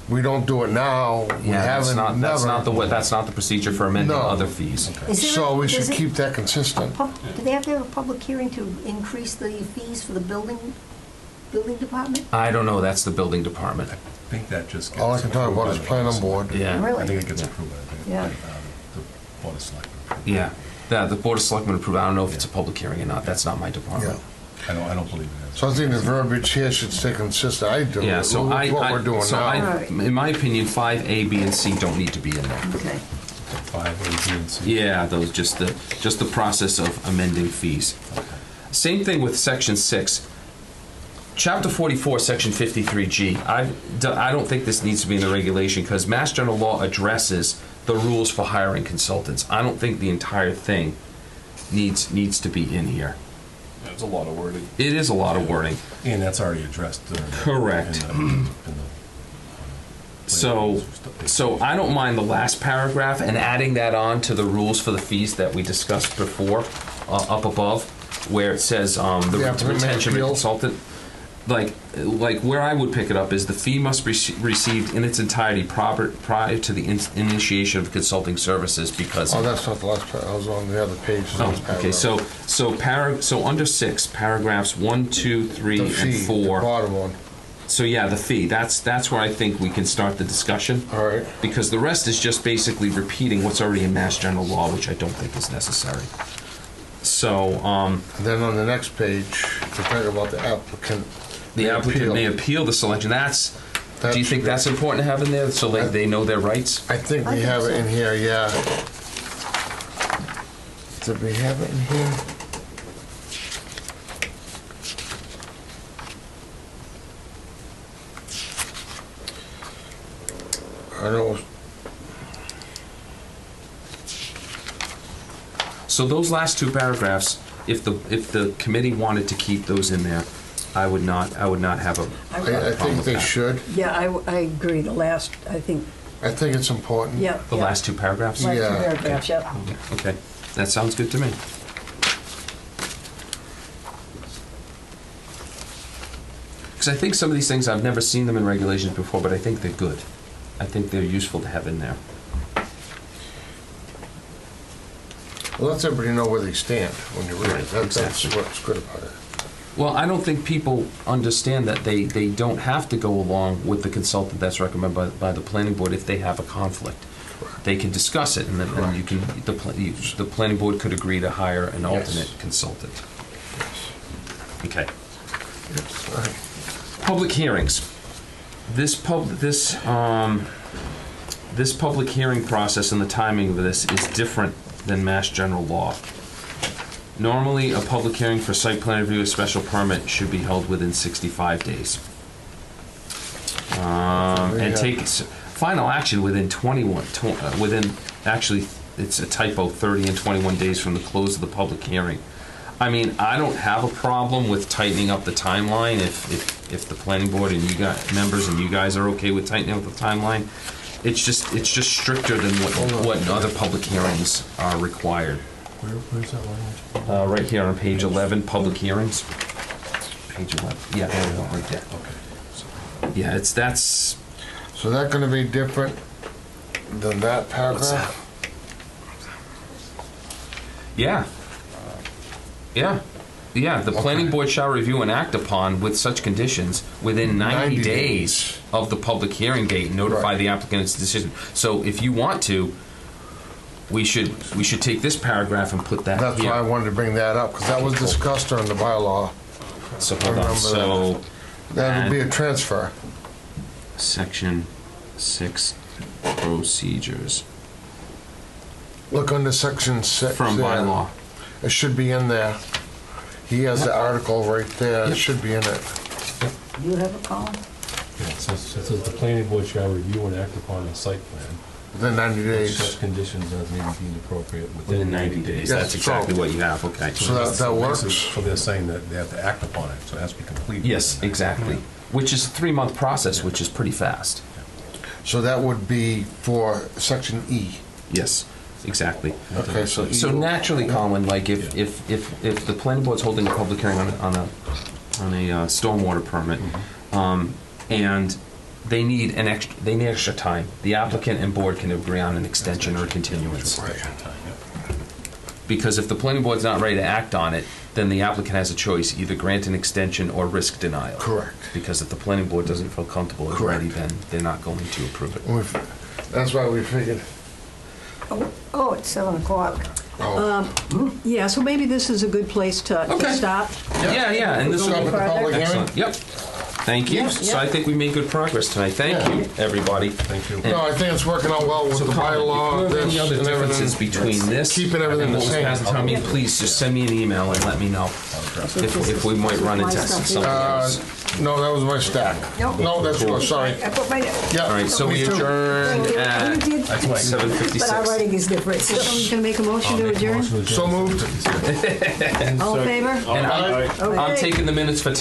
[SPEAKER 2] we don't do it now, we
[SPEAKER 5] Yeah, that's
[SPEAKER 2] haven't,
[SPEAKER 5] not, that's not the
[SPEAKER 2] never.
[SPEAKER 5] way, that's not the procedure for amending
[SPEAKER 2] No.
[SPEAKER 5] other fees.
[SPEAKER 4] Is there
[SPEAKER 2] So we
[SPEAKER 4] does
[SPEAKER 2] should
[SPEAKER 4] it-
[SPEAKER 2] keep that consistent.
[SPEAKER 4] Do they have to have a public hearing to increase the fees for the building department?
[SPEAKER 5] I don't know, that's the building department.
[SPEAKER 3] I think that just gets.
[SPEAKER 2] All I can talk about is
[SPEAKER 3] approved by the
[SPEAKER 2] planning board.
[SPEAKER 5] Yeah.
[SPEAKER 4] Really?
[SPEAKER 3] I think it gets approved, I think,
[SPEAKER 4] Yeah.
[SPEAKER 3] by the Board of Selectmen.
[SPEAKER 5] Yeah, the Board of Selectmen approved, I don't know if it's a public hearing or not, that's not my
[SPEAKER 2] Yeah.
[SPEAKER 5] department.
[SPEAKER 3] I don't believe it is.
[SPEAKER 2] So I think the verbiage here should stay consistent. I do,
[SPEAKER 5] Yeah,
[SPEAKER 2] with
[SPEAKER 5] so
[SPEAKER 2] what we're doing
[SPEAKER 5] so
[SPEAKER 2] now.
[SPEAKER 5] in my opinion, 5A, B, and C don't need to be in there.
[SPEAKER 4] Okay.
[SPEAKER 3] 5, A, B, and C.
[SPEAKER 5] Yeah, those, just the process of amending fees. Same thing with section 6. Chapter 44, Section 53G. I don't think this needs to be in the regulation because Mass General Law addresses the rules for hiring consultants. I don't think the entire thing needs to be in here.
[SPEAKER 6] That's a lot of wording.
[SPEAKER 5] It is a lot of wording.
[SPEAKER 3] And that's already addressed.
[SPEAKER 5] Correct. So I don't mind the last paragraph and adding that on to the rules for the fees that we discussed before, up above, where it says the retention of a consultant. Like where I would pick it up is the fee must be received in its entirety prior to the initiation of consulting services because.
[SPEAKER 2] Oh, that's not the last part. I was on the other page.
[SPEAKER 5] Okay. So under 6, paragraphs 1, 2, 3,
[SPEAKER 2] The
[SPEAKER 5] and
[SPEAKER 2] fee,
[SPEAKER 5] 4.
[SPEAKER 2] the bottom one.
[SPEAKER 5] So yeah, the fee. That's where I think we can start the discussion.
[SPEAKER 2] All right.
[SPEAKER 5] Because the rest is just basically repeating what's already in Mass General Law, which I don't think is necessary. So
[SPEAKER 2] And then on the next page, to talk about the applicant.
[SPEAKER 5] the applicant may appeal the selection. Do you think that's important to have in there so they know their rights?
[SPEAKER 2] I think we
[SPEAKER 4] I think
[SPEAKER 2] have
[SPEAKER 4] so.
[SPEAKER 2] it in here, yeah. Did we have it in here? I know,
[SPEAKER 5] So those last 2 paragraphs, if the committee wanted to keep those in there, I would not have a.
[SPEAKER 2] I think they should.
[SPEAKER 1] Yeah, I agree. The last, I think,
[SPEAKER 2] I think it's important.
[SPEAKER 1] yeah.
[SPEAKER 5] The
[SPEAKER 1] yeah.
[SPEAKER 5] last 2 paragraphs?
[SPEAKER 1] Last 2
[SPEAKER 2] Yeah.
[SPEAKER 1] paragraphs, yeah.
[SPEAKER 5] Okay, that sounds good to me. Because I think some of these things, I've never seen them in regulations before, but I think they're good. I think they're useful to have in there.
[SPEAKER 2] Well, lets everybody know where they stand when you read
[SPEAKER 5] Right,
[SPEAKER 2] it. That's
[SPEAKER 5] exactly.
[SPEAKER 2] what's good about it.
[SPEAKER 5] Well, I don't think people understand that they don't have to go along with the consultant that's recommended by the planning board if they have a conflict. They can discuss it, and then you can, the planning board could agree to hire an alternate consultant. Okay.
[SPEAKER 2] Yes, all right.
[SPEAKER 5] Public hearings. This public hearing process and the timing of this is different than Mass General Law. Normally, a public hearing for site plan review, a special permit should be held within 65 days. And take final action within actually, it's a typo, 30 and 21 days from the close of the public hearing. I mean, I don't have a problem with tightening up the timeline if the planning board and you guys, members and you guys are okay with tightening up the timeline. It's just stricter than what other public hearings are required.
[SPEAKER 3] Where's that language?
[SPEAKER 5] Right here on page 11, public hearings. Page 11. Yeah, there we go, right there.
[SPEAKER 3] Okay.
[SPEAKER 5] Yeah, that's.
[SPEAKER 2] So that gonna be different than that paragraph?
[SPEAKER 5] Yeah. Yeah, the planning board shall review and act upon with such conditions within 90
[SPEAKER 2] 90
[SPEAKER 5] days of the public hearing date and notify
[SPEAKER 2] Right.
[SPEAKER 5] the applicant its decision. So if you want to, we should take this paragraph and put that
[SPEAKER 2] That's why I
[SPEAKER 5] here.
[SPEAKER 2] wanted to bring that up, because that was discussed during the bylaw.
[SPEAKER 5] So
[SPEAKER 2] I
[SPEAKER 5] hold on,
[SPEAKER 2] remember
[SPEAKER 5] so
[SPEAKER 2] That would be a transfer.
[SPEAKER 5] section 6 procedures
[SPEAKER 2] Look under section 6.
[SPEAKER 5] from
[SPEAKER 2] there.
[SPEAKER 5] bylaw.
[SPEAKER 2] It should be in there. He has the article right there. It should be in it.
[SPEAKER 4] You have a column?
[SPEAKER 3] Yeah, it says the planning board shall review and act upon the site plan.
[SPEAKER 2] Within 90
[SPEAKER 3] with
[SPEAKER 2] days.
[SPEAKER 3] Such conditions as may be deemed appropriate
[SPEAKER 5] Within 90 days,
[SPEAKER 2] Yes,
[SPEAKER 5] that's exactly
[SPEAKER 2] so-
[SPEAKER 5] what you have, okay.
[SPEAKER 2] So that works.
[SPEAKER 3] So they're saying that they have to act upon it, so it has to be completed.
[SPEAKER 5] Yes, exactly. Which is a 3-month process, which is pretty fast.
[SPEAKER 2] So that would be for section E.
[SPEAKER 5] Yes, exactly.
[SPEAKER 2] Okay, so E.
[SPEAKER 5] So naturally, Colin, like if the planning board's holding a public hearing on a stormwater permit, and they need extra time, the applicant and board can agree on an extension or a continuance. Because if the planning board's not ready to act on it, then the applicant has a choice, either grant an extension or risk denial.
[SPEAKER 2] Correct.
[SPEAKER 5] Because if the planning board doesn't feel comfortable or ready, then they're not going to approve it.
[SPEAKER 2] That's why we figured.
[SPEAKER 4] Oh, it's 7 o'clock.
[SPEAKER 1] Yeah, so maybe this is a good place to
[SPEAKER 5] Okay.
[SPEAKER 1] stop.
[SPEAKER 5] Yeah, and this
[SPEAKER 2] Stop
[SPEAKER 5] will
[SPEAKER 2] at the public hearing?
[SPEAKER 5] excellent. Yep. Thank you.
[SPEAKER 1] Yeah,
[SPEAKER 5] So
[SPEAKER 1] yeah.
[SPEAKER 5] I think we made good progress tonight. Thank you, everybody.
[SPEAKER 3] Thank you.
[SPEAKER 2] No, I think it's working out well with
[SPEAKER 5] So
[SPEAKER 2] the
[SPEAKER 5] Colin,
[SPEAKER 2] bylaw,
[SPEAKER 5] if there are
[SPEAKER 2] this
[SPEAKER 5] any other
[SPEAKER 2] and
[SPEAKER 5] differences
[SPEAKER 2] everything.
[SPEAKER 5] between this
[SPEAKER 2] Keeping everything
[SPEAKER 5] and
[SPEAKER 2] the
[SPEAKER 5] what was
[SPEAKER 2] same.
[SPEAKER 5] passed at town meeting, please just send me an email and let me know if we might run into some of those.
[SPEAKER 2] No, that was my stack.
[SPEAKER 4] Nope.
[SPEAKER 2] No, that's yours, sorry.
[SPEAKER 4] I put my.
[SPEAKER 2] Yeah.
[SPEAKER 5] All right, so we
[SPEAKER 2] me too.
[SPEAKER 5] adjourned at
[SPEAKER 4] You did,
[SPEAKER 6] That's why.
[SPEAKER 5] 7:56.
[SPEAKER 4] but our writing is different. So-
[SPEAKER 1] Someone's gonna make a motion to adjourn?
[SPEAKER 2] So moved.
[SPEAKER 1] All in favor?
[SPEAKER 5] And
[SPEAKER 2] Aye.
[SPEAKER 5] I'm taking the minutes for tonight.